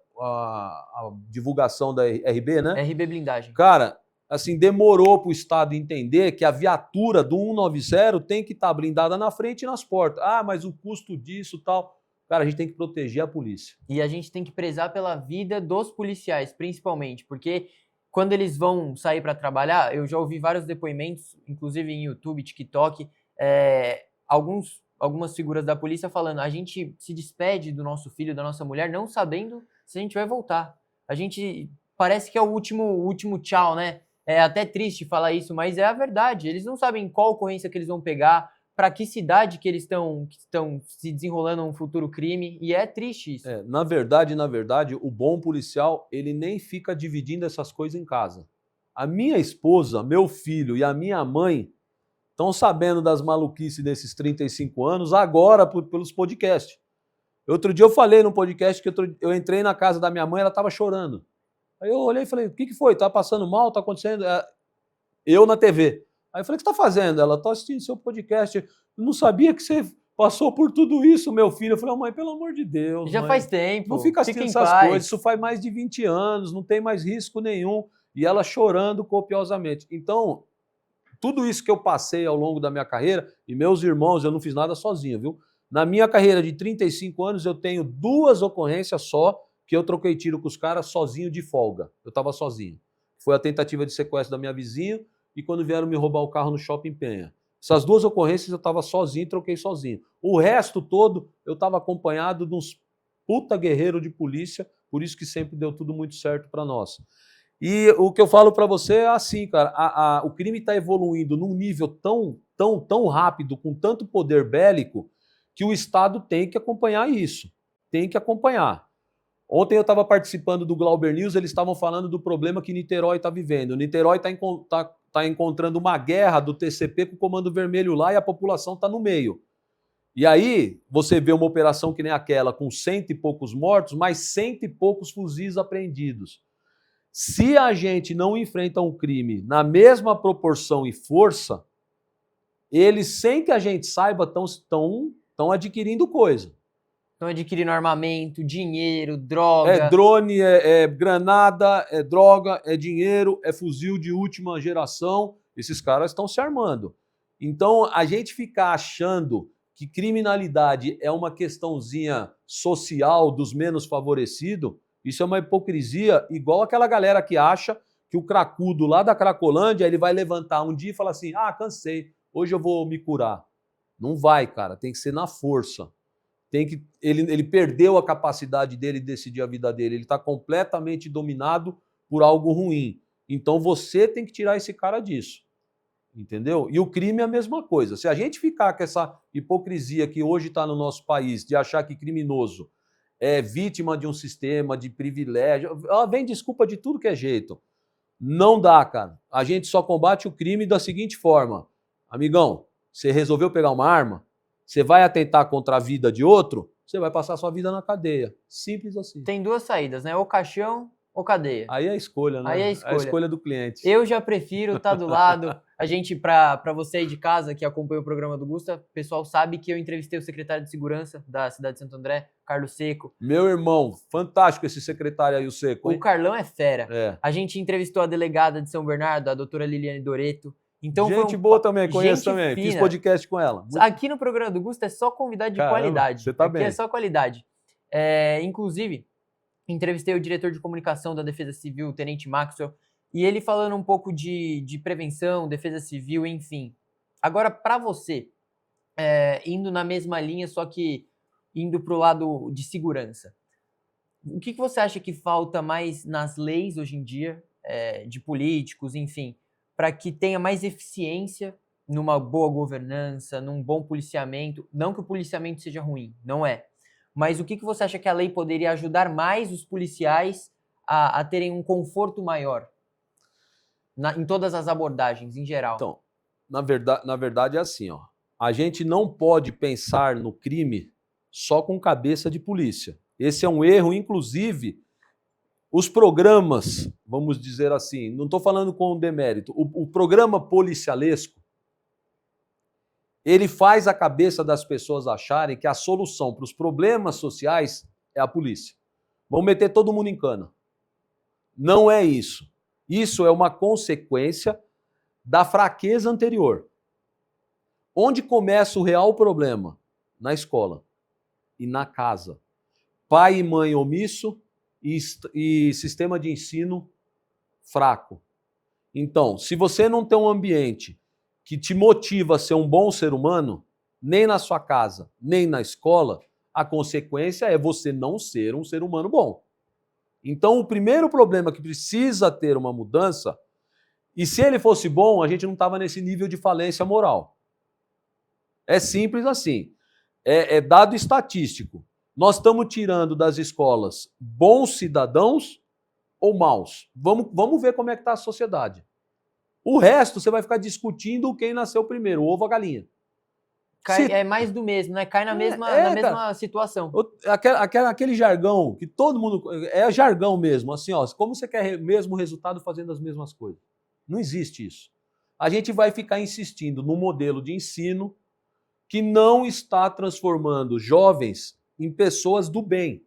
[SPEAKER 3] divulgação da RB, né?
[SPEAKER 2] RB Blindagem.
[SPEAKER 3] Cara, assim, demorou para o Estado entender que a viatura do 190 tem que estar blindada na frente e nas portas. Ah, mas o custo disso e tal. Cara, a gente tem que proteger a polícia.
[SPEAKER 2] E a gente tem que prezar pela vida dos policiais, principalmente, porque quando eles vão sair para trabalhar, eu já ouvi vários depoimentos, inclusive em YouTube, TikTok, algumas figuras da polícia falando: a gente se despede do nosso filho, da nossa mulher, não sabendo se a gente vai voltar. A gente parece que é o último tchau, né? É até triste falar isso, mas é a verdade. Eles não sabem qual ocorrência que eles vão pegar, para que cidade que eles estão se desenrolando um futuro crime, e é triste isso.
[SPEAKER 3] Na verdade, o bom policial, ele nem fica dividindo essas coisas em casa. A minha esposa, meu filho e a minha mãe estão sabendo das maluquices desses 35 anos agora pelos podcasts. Outro dia eu falei no podcast que eu entrei na casa da minha mãe, ela estava chorando. Aí eu olhei e falei: o que foi? Tá passando mal? Tá acontecendo? Eu na TV. Aí eu falei: o que você tá fazendo? Ela: tô assistindo seu podcast. Eu não sabia que você passou por tudo isso, meu filho. Eu falei: mãe, pelo amor de Deus.
[SPEAKER 2] Já
[SPEAKER 3] mãe,
[SPEAKER 2] faz tempo.
[SPEAKER 3] não fica assistindo essas coisas. Isso faz mais de 20 anos, não tem mais risco nenhum. E ela chorando copiosamente. Então, tudo isso que eu passei ao longo da minha carreira, e meus irmãos, eu não fiz nada sozinho, viu? Na minha carreira de 35 anos, eu tenho 2 ocorrências só que eu troquei tiro com os caras sozinho de folga. Eu estava sozinho. Foi a tentativa de sequestro da minha vizinha e quando vieram me roubar o carro no Shopping Penha. Essas 2 ocorrências eu estava sozinho, troquei sozinho. O resto todo eu estava acompanhado de uns puta guerreiro de polícia, por isso que sempre deu tudo muito certo para nós. E o que eu falo para você é assim, cara, o crime está evoluindo num nível tão rápido, com tanto poder bélico, que o Estado tem que acompanhar isso. Tem que acompanhar. Ontem eu estava participando do Glauber News, eles estavam falando do problema que Niterói está vivendo. Niterói está encontrando uma guerra do TCP com o Comando Vermelho lá e a população está no meio. E aí você vê uma operação que nem aquela, com 100 e poucos mortos, mas 100 e poucos fuzis apreendidos. Se a gente não enfrenta um crime na mesma proporção e força, eles, sem que a gente saiba, estão adquirindo coisa.
[SPEAKER 2] Estão adquirindo armamento, dinheiro, droga.
[SPEAKER 3] É drone, é granada, é droga, é dinheiro, é fuzil de última geração. Esses caras estão se armando. Então, a gente ficar achando que criminalidade é uma questãozinha social dos menos favorecidos, isso é uma hipocrisia, igual aquela galera que acha que o cracudo lá da Cracolândia, ele vai levantar um dia e falar assim: ah, cansei, hoje eu vou me curar. Não vai, cara, tem que ser na força. Ele perdeu a capacidade dele de decidir a vida dele, ele está completamente dominado por algo ruim. Então você tem que tirar esse cara disso. Entendeu? E o crime é a mesma coisa. Se a gente ficar com essa hipocrisia que hoje está no nosso país, de achar que criminoso é vítima de um sistema de privilégio, ela vem desculpa de tudo que é jeito. Não dá, cara. A gente só combate o crime da seguinte forma: amigão, você resolveu pegar uma arma, você vai atentar contra a vida de outro, você vai passar sua vida na cadeia. Simples assim.
[SPEAKER 2] Tem 2 saídas, né? Ou caixão ou cadeia.
[SPEAKER 3] Aí é a escolha, né?
[SPEAKER 2] Aí é a escolha.
[SPEAKER 3] A escolha do cliente.
[SPEAKER 2] Eu já prefiro estar do lado. A gente, para você aí de casa que acompanha o programa do Gusta, o pessoal sabe que eu entrevistei o secretário de Segurança da cidade de Santo André, Carlos Seco.
[SPEAKER 3] Meu irmão, fantástico esse secretário aí, o Seco, hein?
[SPEAKER 2] O Carlão é fera.
[SPEAKER 3] É.
[SPEAKER 2] A gente entrevistou a delegada de São Bernardo, a doutora Liliane Doreto. Então
[SPEAKER 3] gente boa também, conheço também.
[SPEAKER 2] Fina.
[SPEAKER 3] Fiz podcast com ela.
[SPEAKER 2] Aqui no programa do Gusta é só convidado de qualidade.
[SPEAKER 3] Você tá
[SPEAKER 2] Aqui
[SPEAKER 3] bem.
[SPEAKER 2] é só qualidade. Inclusive, entrevistei o diretor de comunicação da Defesa Civil, o Tenente Maxwell, e ele falando um pouco de prevenção, defesa civil, enfim. Agora, para você, indo na mesma linha, só que indo para o lado de segurança, o que você acha que falta mais nas leis hoje em dia, de políticos, enfim, para que tenha mais eficiência numa boa governança, num bom policiamento? Não que o policiamento seja ruim, não é. Mas o que você acha que a lei poderia ajudar mais os policiais a terem um conforto maior em todas as abordagens, em geral?
[SPEAKER 3] Então, na verdade é assim, ó. A gente não pode pensar no crime só com cabeça de polícia. Esse é um erro, inclusive, Os programas, vamos dizer assim, não estou falando com demérito, o programa policialesco, ele faz a cabeça das pessoas acharem que a solução para os problemas sociais é a polícia. Vamos meter todo mundo em cana. Não é isso. Isso é uma consequência da fraqueza anterior. Onde começa o real problema? Na escola e na casa. Pai e mãe omisso e sistema de ensino fraco. Então, se você não tem um ambiente que te motiva a ser um bom ser humano, nem na sua casa, nem na escola, a consequência é você não ser um ser humano bom. Então, o primeiro problema que precisa ter uma mudança, e se ele fosse bom, a gente não estava nesse nível de falência moral. É simples assim. É dado estatístico. Nós estamos tirando das escolas bons cidadãos ou maus? Vamos ver como é que está a sociedade. O resto você vai ficar discutindo quem nasceu primeiro, o ovo ou a galinha.
[SPEAKER 2] É mais do mesmo, né? Cai na mesma situação.
[SPEAKER 3] Aquele jargão que todo mundo... É jargão mesmo, assim, ó, como você quer mesmo resultado fazendo as mesmas coisas? Não existe isso. A gente vai ficar insistindo no modelo de ensino que não está transformando jovens em pessoas do bem.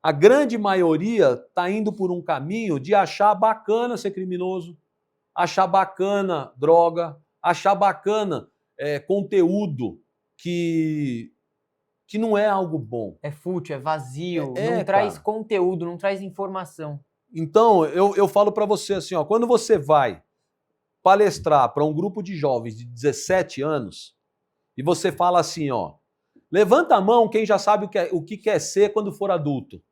[SPEAKER 3] A grande maioria está indo por um caminho de achar bacana ser criminoso, achar bacana droga, achar bacana conteúdo que não é algo bom.
[SPEAKER 2] É fútil, é vazio, não traz conteúdo, não traz informação.
[SPEAKER 3] Então, eu falo para você assim, ó, quando você vai palestrar para um grupo de jovens de 17 anos e você fala assim, ó, levanta a mão quem já sabe o que quer ser quando for adulto.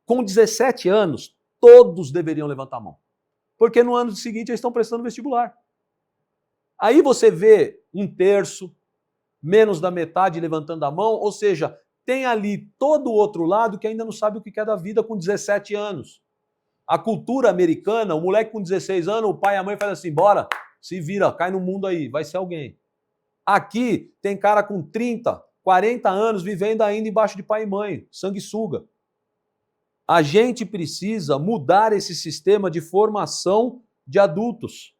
[SPEAKER 3] Com 17 anos, todos deveriam levantar a mão. Porque no ano seguinte eles estão prestando vestibular. Aí você vê um terço, menos da metade levantando a mão, ou seja, tem ali todo o outro lado que ainda não sabe o que quer da vida com 17 anos. A cultura americana, o moleque com 16 anos, o pai e a mãe fazem assim, bora, se vira, cai no mundo aí, vai ser alguém. Aqui tem cara com 30, 40 anos vivendo ainda embaixo de pai e mãe, sanguessuga. A gente precisa mudar esse sistema de formação de adultos.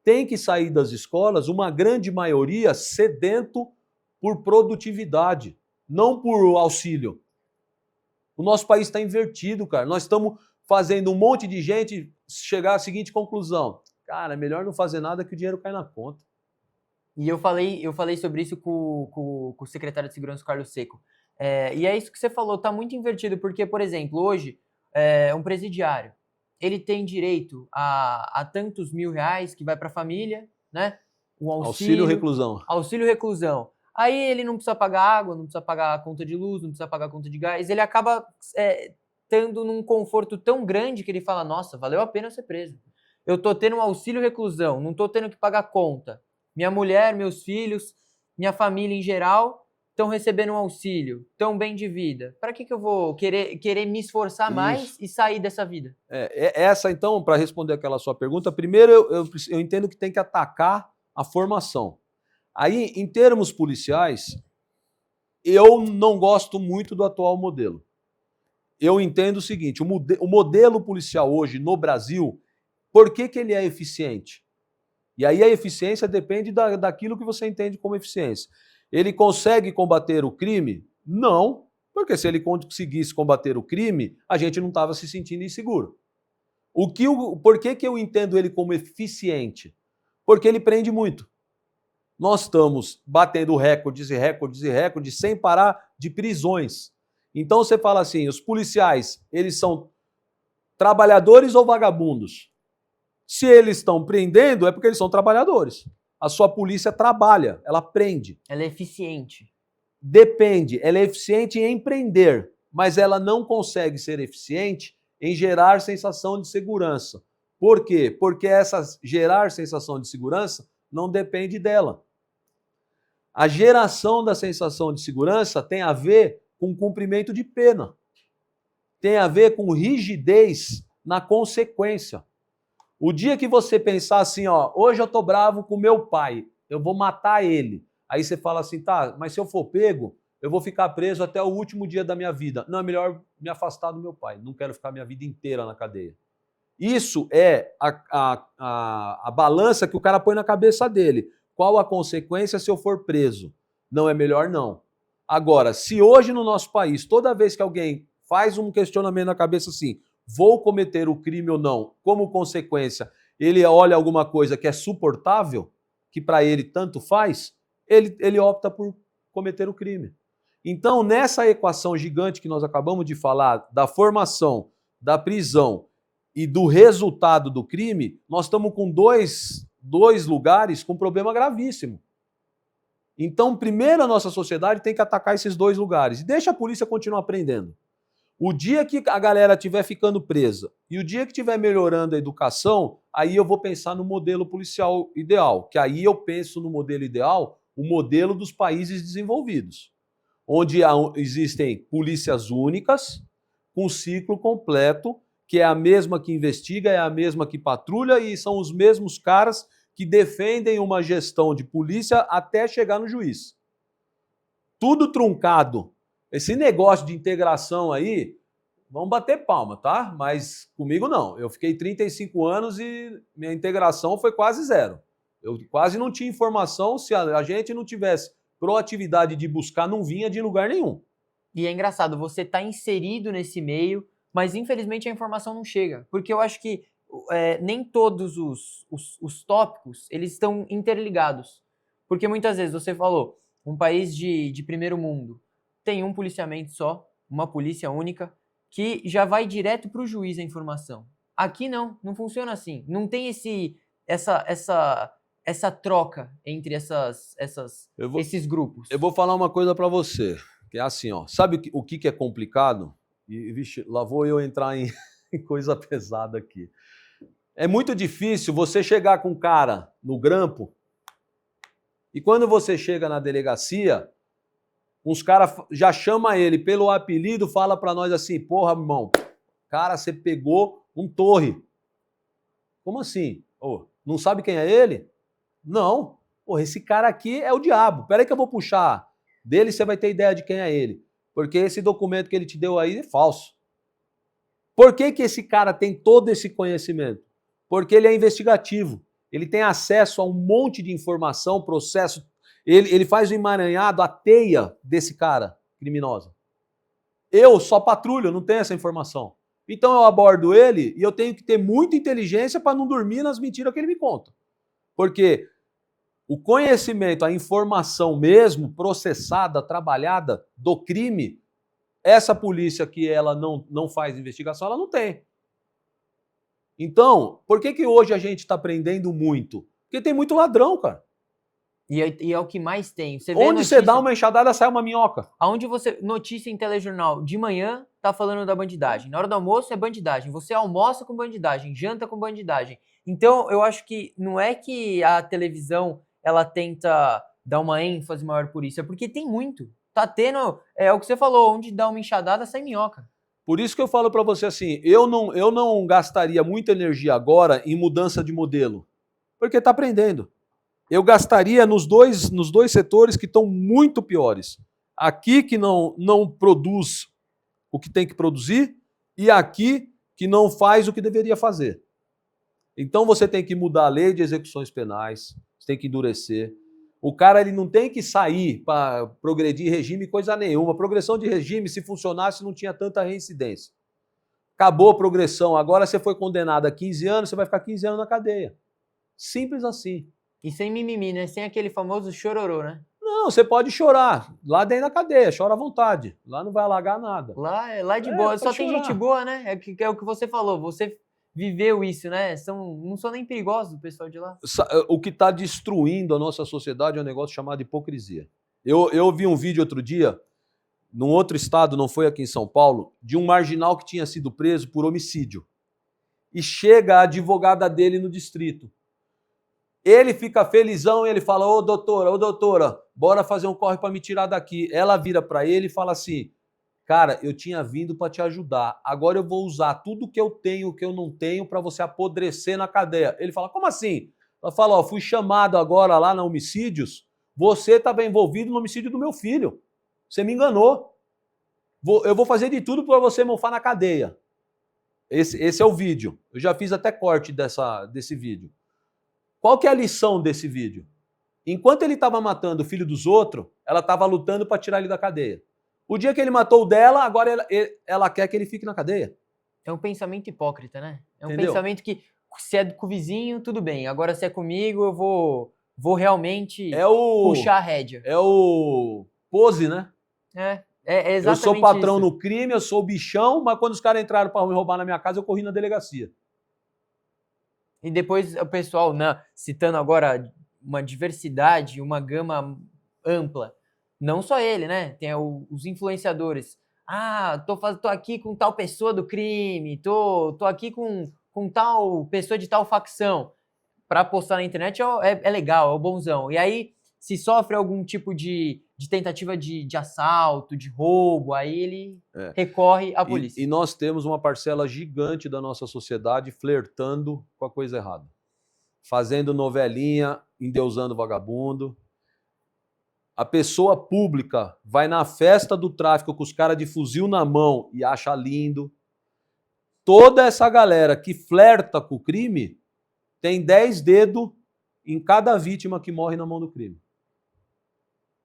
[SPEAKER 3] Tem que sair das escolas uma grande maioria sedento por produtividade, não por auxílio. O nosso país está invertido, cara. Nós estamos fazendo um monte de gente chegar à seguinte conclusão. Cara, é melhor não fazer nada que o dinheiro cai na conta.
[SPEAKER 2] E eu falei sobre isso com o secretário de Segurança, Carlos Seco. E é isso que você falou, tá muito invertido, porque, por exemplo, hoje, um presidiário, ele tem direito a tantos R$1.000 que vai para a família, né? O
[SPEAKER 3] auxílio reclusão.
[SPEAKER 2] Auxílio reclusão. Aí ele não precisa pagar água, não precisa pagar a conta de luz, não precisa pagar a conta de gás, ele acaba estando num conforto tão grande que ele fala, nossa, valeu a pena ser preso. Eu tô tendo um auxílio reclusão, não tô tendo que pagar conta. Minha mulher, meus filhos, minha família em geral estão recebendo um auxílio, tão bem de vida. Para que eu vou querer me esforçar mais e sair dessa vida?
[SPEAKER 3] Essa, então, para responder aquela sua pergunta, primeiro eu entendo que tem que atacar a formação. Aí, em termos policiais, eu não gosto muito do atual modelo. Eu entendo o seguinte, o modelo policial hoje no Brasil, por que ele é eficiente? E aí a eficiência depende daquilo que você entende como eficiência. Ele consegue combater o crime? Não, porque se ele conseguisse combater o crime, a gente não estava se sentindo inseguro. Por que eu entendo ele como eficiente? Porque ele prende muito. Nós estamos batendo recordes e recordes e recordes sem parar de prisões. Então você fala assim, os policiais, eles são trabalhadores ou vagabundos? Se eles estão prendendo, é porque eles são trabalhadores. A sua polícia trabalha, ela prende.
[SPEAKER 2] Ela é eficiente.
[SPEAKER 3] Depende, ela é eficiente em prender, mas ela não consegue ser eficiente em gerar sensação de segurança. Por quê? Porque gerar sensação de segurança não depende dela. A geração da sensação de segurança tem a ver com cumprimento de pena. Tem a ver com rigidez na consequência. O dia que você pensar assim, ó, hoje eu tô bravo com meu pai, eu vou matar ele. Aí você fala assim, tá, mas se eu for pego, eu vou ficar preso até o último dia da minha vida. Não, é melhor me afastar do meu pai. Não quero ficar minha vida inteira na cadeia. Isso é a balança que o cara põe na cabeça dele. Qual a consequência se eu for preso? Não é melhor não. Agora, se hoje no nosso país, toda vez que alguém faz um questionamento na cabeça assim, vou cometer o crime ou não, como consequência, ele olha alguma coisa que é suportável, que para ele tanto faz, ele opta por cometer o crime. Então, nessa equação gigante que nós acabamos de falar, da formação, da prisão e do resultado do crime, nós estamos com dois lugares com problema gravíssimo. Então, primeiro a nossa sociedade tem que atacar esses dois lugares e deixa a polícia continuar aprendendo. O dia que a galera estiver ficando presa e o dia que estiver melhorando a educação, aí eu vou pensar no modelo policial ideal, que aí eu penso no modelo ideal, o modelo dos países desenvolvidos, onde existem polícias únicas, com ciclo completo, que é a mesma que investiga, é a mesma que patrulha e são os mesmos caras que defendem uma gestão de polícia até chegar no juiz. Tudo truncado. Esse negócio de integração aí, vamos bater palma, tá? Mas comigo não. Eu fiquei 35 anos e minha integração foi quase zero. Eu quase não tinha informação. Se a gente não tivesse proatividade de buscar, não vinha de lugar nenhum.
[SPEAKER 2] E é engraçado, você está inserido nesse meio, mas infelizmente a informação não chega. Porque eu acho que nem todos os tópicos eles estão interligados. Porque muitas vezes você falou, um país de primeiro mundo tem um policiamento só, uma polícia única, que já vai direto para o juiz a informação. Aqui não funciona assim. Não tem essa troca entre esses grupos.
[SPEAKER 3] Eu vou falar uma coisa para você, que é assim, ó. Sabe o que é complicado? E, vixe, lá vou eu entrar em coisa pesada aqui. É muito difícil você chegar com um cara no grampo e quando você chega na delegacia, uns caras já chamam ele pelo apelido, fala para nós assim, porra, irmão, cara, você pegou um torre. Como assim? Oh, não sabe quem é ele? Não. Porra, esse cara aqui é o diabo. Peraí que eu vou puxar dele e você vai ter ideia de quem é ele. Porque esse documento que ele te deu aí é falso. Por que esse cara tem todo esse conhecimento? Porque ele é investigativo. Ele tem acesso a um monte de informação, processo. Ele faz o emaranhado, a teia desse cara criminosa. Eu só patrulho, não tenho essa informação. Então eu abordo ele e eu tenho que ter muita inteligência para não dormir nas mentiras que ele me conta. Porque o conhecimento, a informação mesmo, processada, trabalhada do crime, essa polícia que ela não faz investigação, ela não tem. Então, por que hoje a gente está aprendendo muito? Porque tem muito ladrão, cara.
[SPEAKER 2] E é o que mais tem. Você vê
[SPEAKER 3] Onde
[SPEAKER 2] notícia,
[SPEAKER 3] você dá uma enxadada, sai uma minhoca.
[SPEAKER 2] Aonde você... Notícia em telejornal de manhã tá falando da bandidagem. Na hora do almoço é bandidagem. Você almoça com bandidagem, janta com bandidagem. Então, eu acho que não é que a televisão ela tenta dar uma ênfase maior por isso. É porque tem muito. Tá tendo... É o que você falou. Onde dá uma enxadada, sai minhoca.
[SPEAKER 3] Por isso que eu falo para você assim, eu não gastaria muita energia agora em mudança de modelo. Porque tá aprendendo. Eu gastaria nos dois setores que estão muito piores. Aqui que não produz o que tem que produzir e aqui que não faz o que deveria fazer. Então você tem que mudar a lei de execuções penais, você tem que endurecer. O cara ele não tem que sair para progredir regime coisa nenhuma. Progressão de regime, se funcionasse, não tinha tanta reincidência. Acabou a progressão, agora você foi condenado a 15 anos, você vai ficar 15 anos na cadeia. Simples assim.
[SPEAKER 2] E sem mimimi, né? Sem aquele famoso chororô, né?
[SPEAKER 3] Não, você pode chorar. Lá dentro da cadeia, chora à vontade. Lá não vai alagar nada.
[SPEAKER 2] Lá é de boa. Só tem gente boa, né? É o que você falou. Você viveu isso, né? Não são nem perigosos o pessoal de lá.
[SPEAKER 3] O que está destruindo a nossa sociedade é um negócio chamado hipocrisia. Eu vi um vídeo outro dia, num outro estado, não foi aqui em São Paulo, de um marginal que tinha sido preso por homicídio. E chega a advogada dele no distrito. Ele fica felizão e ele fala, ô doutora, bora fazer um corre para me tirar daqui. Ela vira para ele e fala assim, cara, eu tinha vindo para te ajudar, agora eu vou usar tudo que eu tenho, o que eu não tenho, para você apodrecer na cadeia. Ele fala, como assim? Ela fala, fui chamado agora lá na homicídios, você estava envolvido no homicídio do meu filho. Você me enganou. Eu vou fazer de tudo para você mofar na cadeia. Esse é o vídeo. Eu já fiz até corte desse vídeo. Qual que é a lição desse vídeo? Enquanto ele estava matando o filho dos outros, ela estava lutando para tirar ele da cadeia. O dia que ele matou o dela, agora ela quer que ele fique na cadeia.
[SPEAKER 2] É um pensamento hipócrita, né? É um
[SPEAKER 3] Entendeu?
[SPEAKER 2] pensamento que se é com o vizinho, tudo bem. Agora se é comigo, eu vou realmente puxar a rédea.
[SPEAKER 3] É o pose, né?
[SPEAKER 2] É exatamente
[SPEAKER 3] eu sou patrão
[SPEAKER 2] isso.
[SPEAKER 3] no crime, eu sou o bichão, mas quando os caras entraram para me roubar na minha casa, eu corri na delegacia.
[SPEAKER 2] E depois o pessoal, citando agora uma diversidade, uma gama ampla. Não só ele, né? Tem os influenciadores. Tô aqui com tal pessoa do crime, tô aqui com tal pessoa de tal facção. Pra postar na internet é legal, é o bonzão. E aí, se sofre algum tipo de tentativa de assalto, de roubo, aí ele recorre à polícia.
[SPEAKER 3] E nós temos uma parcela gigante da nossa sociedade flertando com a coisa errada. Fazendo novelinha, endeusando vagabundo. A pessoa pública vai na festa do tráfico com os caras de fuzil na mão e acha lindo. Toda essa galera que flerta com o crime tem 10 dedos em cada vítima que morre na mão do crime.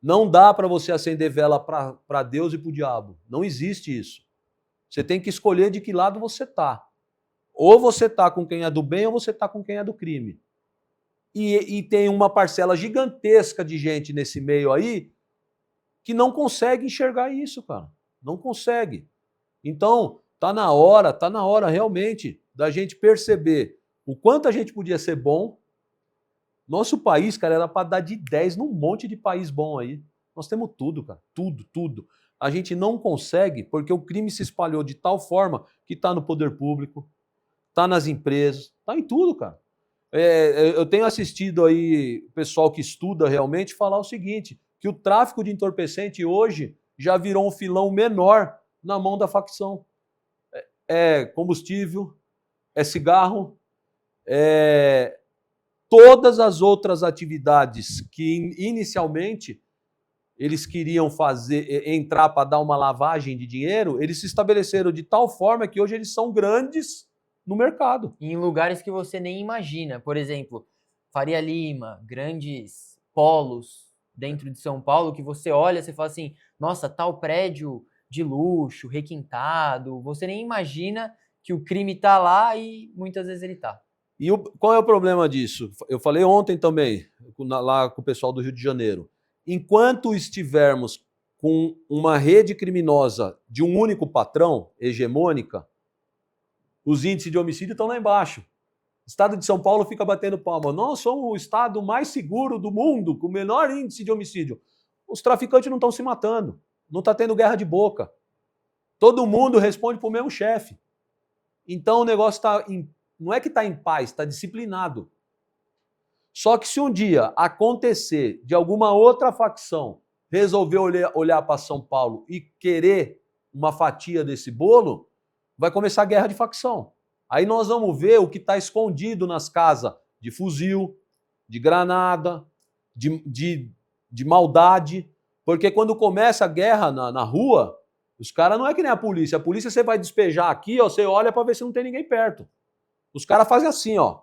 [SPEAKER 3] Não dá para você acender vela para Deus e para o diabo. Não existe isso. Você tem que escolher de que lado você está. Ou você está com quem é do bem ou você está com quem é do crime. E tem uma parcela gigantesca de gente nesse meio aí que não consegue enxergar isso, cara. Não consegue. Então, tá na hora realmente da gente perceber o quanto a gente podia ser bom. Nosso país, cara, era para dar de 10 num monte de país bom aí. Nós temos tudo, cara. Tudo. A gente não consegue porque o crime se espalhou de tal forma que tá no poder público, tá nas empresas, tá em tudo, cara. Eu tenho assistido aí o pessoal que estuda realmente falar o seguinte, que o tráfico de entorpecente hoje já virou um filão menor na mão da facção. É combustível, é cigarro, todas as outras atividades que inicialmente eles queriam entrar para dar uma lavagem de dinheiro, eles se estabeleceram de tal forma que hoje eles são grandes no mercado.
[SPEAKER 2] Em lugares que você nem imagina. Por exemplo, Faria Lima, grandes polos dentro de São Paulo, que você olha, você fala assim, nossa, tal prédio de luxo, requintado, você nem imagina que o crime tá lá e muitas vezes ele tá.
[SPEAKER 3] E qual é o problema disso? Eu falei ontem também, lá com o pessoal do Rio de Janeiro. Enquanto estivermos com uma rede criminosa de um único patrão, hegemônica, os índices de homicídio estão lá embaixo. O estado de São Paulo fica batendo palma. Nós somos o estado mais seguro do mundo, com o menor índice de homicídio. Os traficantes não estão se matando. Não está tendo guerra de boca. Todo mundo responde para o mesmo chefe. Então o negócio não é que está em paz, está disciplinado. Só que se um dia acontecer de alguma outra facção resolver olhar para São Paulo e querer uma fatia desse bolo, vai começar a guerra de facção. Aí nós vamos ver o que está escondido nas casas de fuzil, de granada, de maldade. Porque quando começa a guerra na rua, os caras não é que nem a polícia. A polícia você vai despejar aqui, ó, você olha para ver se não tem ninguém perto. Os caras fazem assim, ó.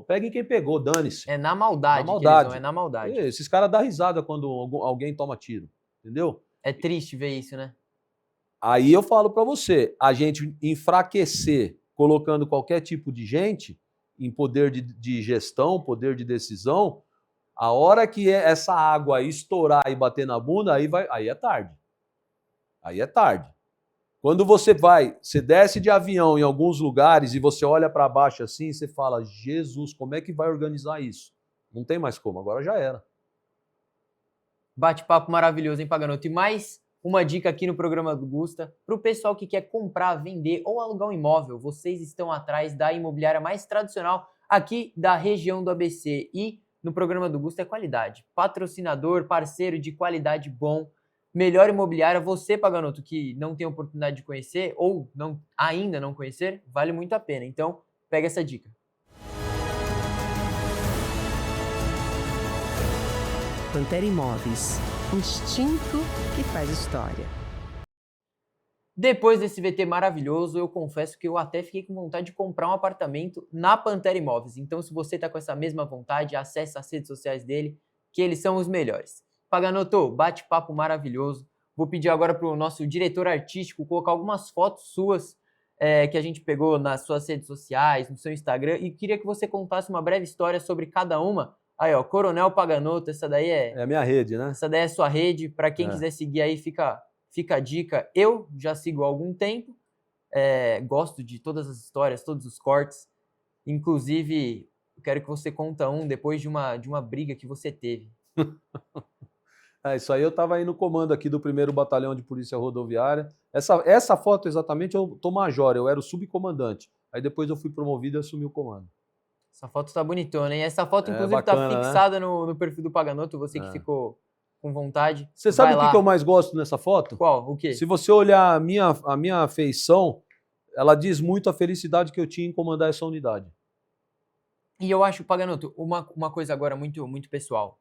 [SPEAKER 3] Peguem quem pegou, dane-se.
[SPEAKER 2] É na maldade.
[SPEAKER 3] Na maldade.
[SPEAKER 2] É na maldade.
[SPEAKER 3] Esses caras dão risada quando alguém toma tiro. Entendeu?
[SPEAKER 2] É triste ver isso, né?
[SPEAKER 3] Aí eu falo para você, a gente enfraquecer colocando qualquer tipo de gente em poder de gestão, poder de decisão, a hora que essa água estourar e bater na bunda, aí é tarde. Aí é tarde. Quando você desce de avião em alguns lugares e você olha para baixo assim, você fala, Jesus, como é que vai organizar isso? Não tem mais como, agora já era.
[SPEAKER 2] Bate-papo maravilhoso, hein, Paganoto? E mais uma dica aqui no programa do Gusta, para o pessoal que quer comprar, vender ou alugar um imóvel, vocês estão atrás da imobiliária mais tradicional aqui da região do ABC e no programa do Gusta é qualidade. Patrocinador, parceiro de qualidade bom, melhor imobiliária. Você, Paganoto, que não tem oportunidade de conhecer ou ainda não conhecer, vale muito a pena. Então, pega essa dica.
[SPEAKER 4] Pantera Imóveis. Instinto que faz história.
[SPEAKER 2] Depois desse VT maravilhoso, eu confesso que eu até fiquei com vontade de comprar um apartamento na Pantera Imóveis. Então, se você está com essa mesma vontade, acesse as redes sociais dele, que eles são os melhores. Paganoto, bate-papo maravilhoso. Vou pedir agora para o nosso diretor artístico colocar algumas fotos suas que a gente pegou nas suas redes sociais, no seu Instagram, e queria que você contasse uma breve história sobre cada uma. Aí, ó, Coronel Paganoto, essa daí
[SPEAKER 3] É a minha rede, né?
[SPEAKER 2] Essa daí é a sua rede. Para quem quiser seguir aí, fica a dica. Eu já sigo há algum tempo, gosto de todas as histórias, todos os cortes. Inclusive, eu quero que você conta depois de uma briga que você teve.
[SPEAKER 3] Isso aí eu estava aí no comando aqui do 1º Batalhão de Polícia Rodoviária. Essa foto exatamente eu tô major, eu era o subcomandante. Aí depois eu fui promovido e assumi o comando.
[SPEAKER 2] Essa foto tá bonitona, hein? Essa foto, inclusive,
[SPEAKER 3] bacana,
[SPEAKER 2] tá fixada, né? no perfil do Paganoto, você que ficou com vontade.
[SPEAKER 3] Você sabe o que eu mais gosto nessa foto?
[SPEAKER 2] Qual? O quê?
[SPEAKER 3] Se você olhar a minha feição, ela diz muito a felicidade que eu tinha em comandar essa unidade.
[SPEAKER 2] E eu acho, Paganoto, uma coisa agora muito, muito pessoal.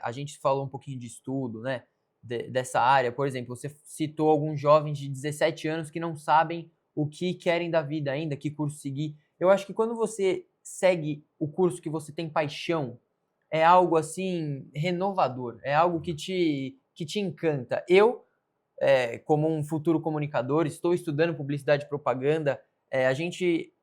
[SPEAKER 2] A gente falou um pouquinho de estudo, né? Dessa área. Por exemplo, você citou alguns jovens de 17 anos que não sabem o que querem da vida ainda, que curso seguir. Eu acho que quando você segue o curso que você tem paixão, é algo assim renovador, é algo que te encanta. Eu, como um futuro comunicador, estou estudando publicidade e propaganda, a gente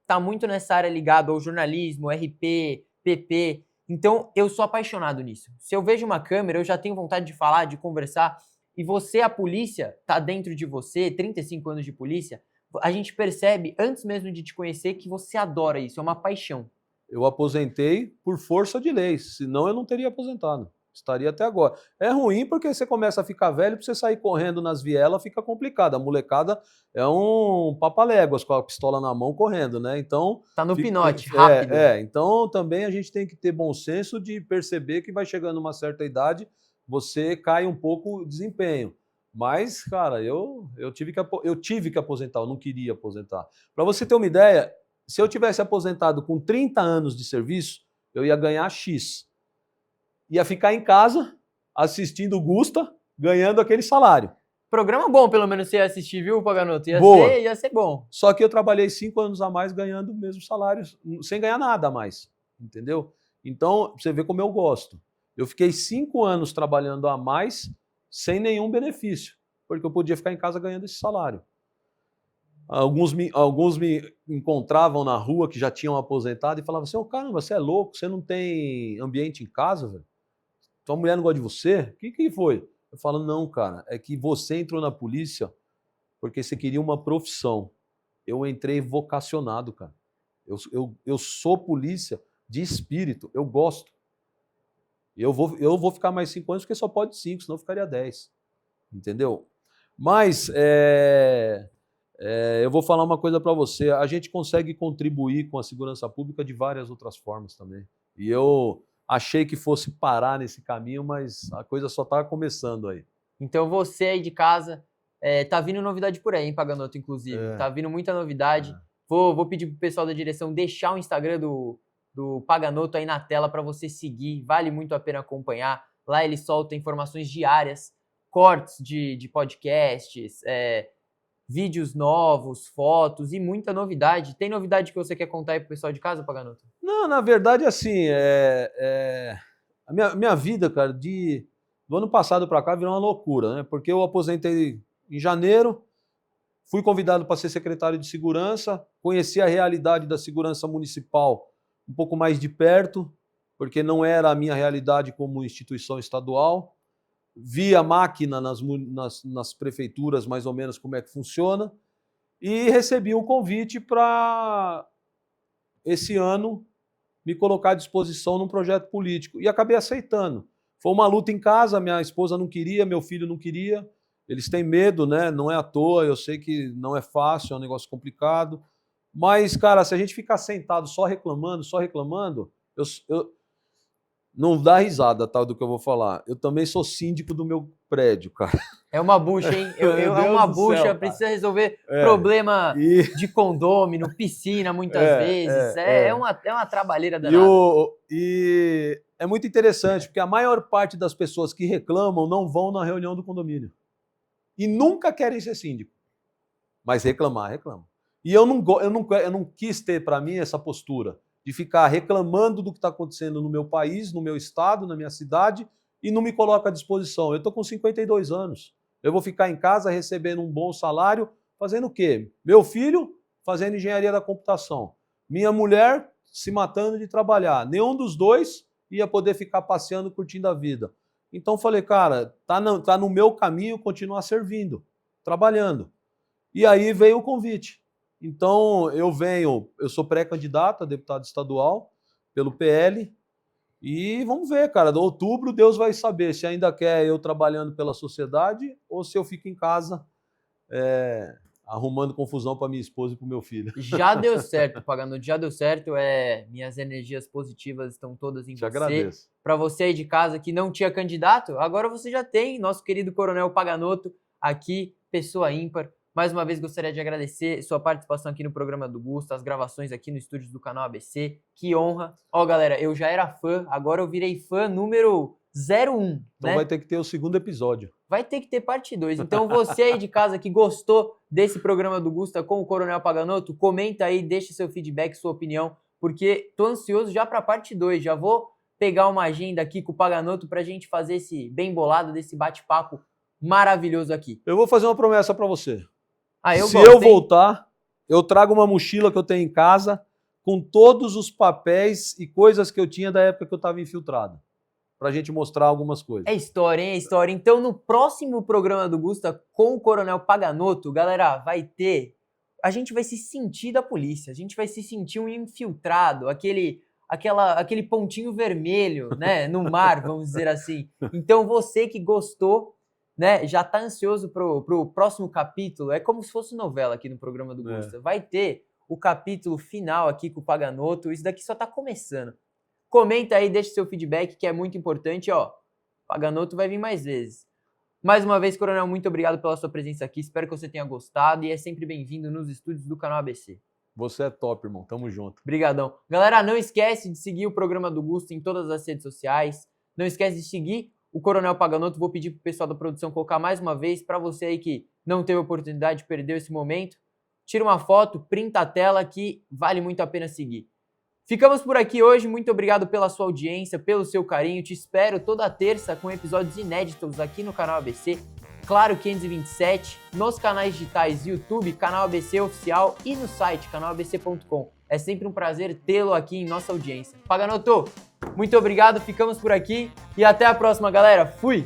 [SPEAKER 2] está muito nessa área ligada ao jornalismo, RP, PP, então eu sou apaixonado nisso. Se eu vejo uma câmera, eu já tenho vontade de falar, de conversar, e você, a polícia, está dentro de você, 35 anos de polícia, a gente percebe, antes mesmo de te conhecer, que você adora isso, é uma paixão.
[SPEAKER 3] Eu aposentei por força de lei, senão eu não teria aposentado. Estaria até agora. É ruim porque você começa a ficar velho, para você sair correndo nas vielas fica complicado. A molecada é um papaléguas com a pistola na mão correndo, né? Então
[SPEAKER 2] tá no pinote, rápido.
[SPEAKER 3] Então também a gente tem que ter bom senso de perceber que vai chegando uma certa idade, você cai um pouco o desempenho. Mas, cara, eu tive que aposentar, eu não queria aposentar. Para você ter uma ideia, se eu tivesse aposentado com 30 anos de serviço, eu ia ganhar X. Ia ficar em casa, assistindo o Gusta, ganhando aquele salário.
[SPEAKER 2] Programa bom, pelo menos, você ia assistir, viu, Paganoto? Ia ser bom.
[SPEAKER 3] Só que eu trabalhei 5 anos a mais ganhando o mesmo salário, sem ganhar nada a mais, entendeu? Então, você vê como eu gosto. Eu fiquei 5 anos trabalhando a mais, sem nenhum benefício, porque eu podia ficar em casa ganhando esse salário. Alguns me encontravam na rua que já tinham aposentado e falavam assim, caramba, você é louco, você não tem ambiente em casa, velho? Tua mulher não gosta de você? O que foi? Eu falo, não, cara, é que você entrou na polícia porque você queria uma profissão. Eu entrei vocacionado, cara. Eu sou polícia de espírito, eu gosto. Eu vou ficar mais 5 anos porque só pode 5, senão eu ficaria 10. Entendeu? Mas eu vou falar uma coisa para você. A gente consegue contribuir com a segurança pública de várias outras formas também. E eu achei que fosse parar nesse caminho, mas a coisa só está começando aí.
[SPEAKER 2] Então você aí de casa, tá vindo novidade por aí, hein, Paganoto, inclusive. Tá vindo muita novidade. Vou pedir pro pessoal da direção deixar o Instagram do Paganoto aí na tela para você seguir. Vale muito a pena acompanhar. Lá ele solta informações diárias, cortes de podcasts, vídeos novos, fotos e muita novidade. Tem novidade que você quer contar aí pro pessoal de casa, Paganoto?
[SPEAKER 3] Não, na verdade, assim, a minha vida, cara, do ano passado para cá virou uma loucura, né? Porque eu aposentei em janeiro, fui convidado para ser secretário de segurança, conheci a realidade da segurança municipal um pouco mais de perto, porque não era a minha realidade como instituição estadual. Vi a máquina nas prefeituras, mais ou menos, como é que funciona, e recebi um convite para, esse ano, me colocar à disposição num projeto político. E acabei aceitando. Foi uma luta em casa, minha esposa não queria, meu filho não queria. Eles têm medo, né? Não é à toa, eu sei que não é fácil, é um negócio complicado. Mas, cara, se a gente ficar sentado só reclamando, não dá risada, tá, do que eu vou falar. Eu também sou síndico do meu prédio, cara.
[SPEAKER 2] É uma bucha, hein? É uma bucha, precisa resolver problema de condômino, piscina, muitas vezes. É uma trabalheira danada.
[SPEAKER 3] E é muito interessante, porque a maior parte das pessoas que reclamam não vão na reunião do condomínio. E nunca querem ser síndico. Mas reclamar, reclamam. E eu não quis ter para mim essa postura de ficar reclamando do que está acontecendo no meu país, no meu estado, na minha cidade, e não me coloco à disposição. Eu estou com 52 anos. Eu vou ficar em casa recebendo um bom salário, fazendo o quê? Meu filho fazendo engenharia da computação. Minha mulher se matando de trabalhar. Nenhum dos dois ia poder ficar passeando, curtindo a vida. Então falei, cara, tá no meu caminho continuar servindo, trabalhando. E aí veio o convite. Então eu sou pré-candidato a deputado estadual pelo PL e vamos ver, cara, em outubro Deus vai saber se ainda quer eu trabalhando pela sociedade ou se eu fico em casa arrumando confusão para minha esposa e para o meu filho.
[SPEAKER 2] Já deu certo, Paganoto, já deu certo. Minhas energias positivas estão todas em
[SPEAKER 3] Te
[SPEAKER 2] você.
[SPEAKER 3] agradeço.
[SPEAKER 2] Para você aí de casa que não tinha candidato, agora você já tem nosso querido Coronel Paganoto aqui, pessoa ímpar. Mais uma vez gostaria de agradecer sua participação aqui no programa do Gusto, as gravações aqui no estúdio do canal ABC. Que honra. Ó, galera, eu já era fã, agora eu virei fã número 01.
[SPEAKER 3] Então
[SPEAKER 2] né?
[SPEAKER 3] vai ter que ter o segundo episódio.
[SPEAKER 2] Vai ter que ter parte 2. Então você aí de casa que gostou desse programa do Gusta com o Coronel Paganoto, comenta aí, deixa seu feedback, sua opinião, porque tô ansioso já para parte 2. Já vou pegar uma agenda aqui com o Paganoto pra gente fazer esse bem bolado, desse bate-papo maravilhoso aqui.
[SPEAKER 3] Eu vou fazer uma promessa para você. Se
[SPEAKER 2] gosto,
[SPEAKER 3] eu voltar, eu trago uma mochila que eu tenho em casa com todos os papéis e coisas que eu tinha da época que eu estava infiltrado, pra gente mostrar algumas coisas.
[SPEAKER 2] É história, hein? É história. Então, no próximo programa do Gusta com o Coronel Paganoto, galera, a gente vai se sentir da polícia, a gente vai se sentir um infiltrado, aquele pontinho vermelho, né, no mar, vamos dizer assim. Então, você que gostou, né, já tá ansioso pro próximo capítulo, é como se fosse novela aqui no programa do Gusta. Vai ter o capítulo final aqui com o Paganoto, isso daqui só tá começando. Comenta aí, deixa seu feedback, que é muito importante, ó. Paganoto vai vir mais vezes. Mais uma vez, Coronel, muito obrigado pela sua presença aqui, espero que você tenha gostado e é sempre bem-vindo nos estúdios do canal ABC.
[SPEAKER 3] Você é top, irmão, tamo junto.
[SPEAKER 2] Obrigadão. Galera, não esquece de seguir o programa do Gusto em todas as redes sociais, não esquece de seguir o Coronel Paganoto, vou pedir pro pessoal da produção colocar mais uma vez, para você aí que não teve a oportunidade, perdeu esse momento, tira uma foto, printa a tela que vale muito a pena seguir. Ficamos por aqui hoje, muito obrigado pela sua audiência, pelo seu carinho, te espero toda terça com episódios inéditos aqui no canal ABC, Claro 527, nos canais digitais YouTube, canal ABC Oficial e no site canalabc.com. É sempre um prazer tê-lo aqui em nossa audiência. Paganoto, muito obrigado, ficamos por aqui e até a próxima, galera. Fui!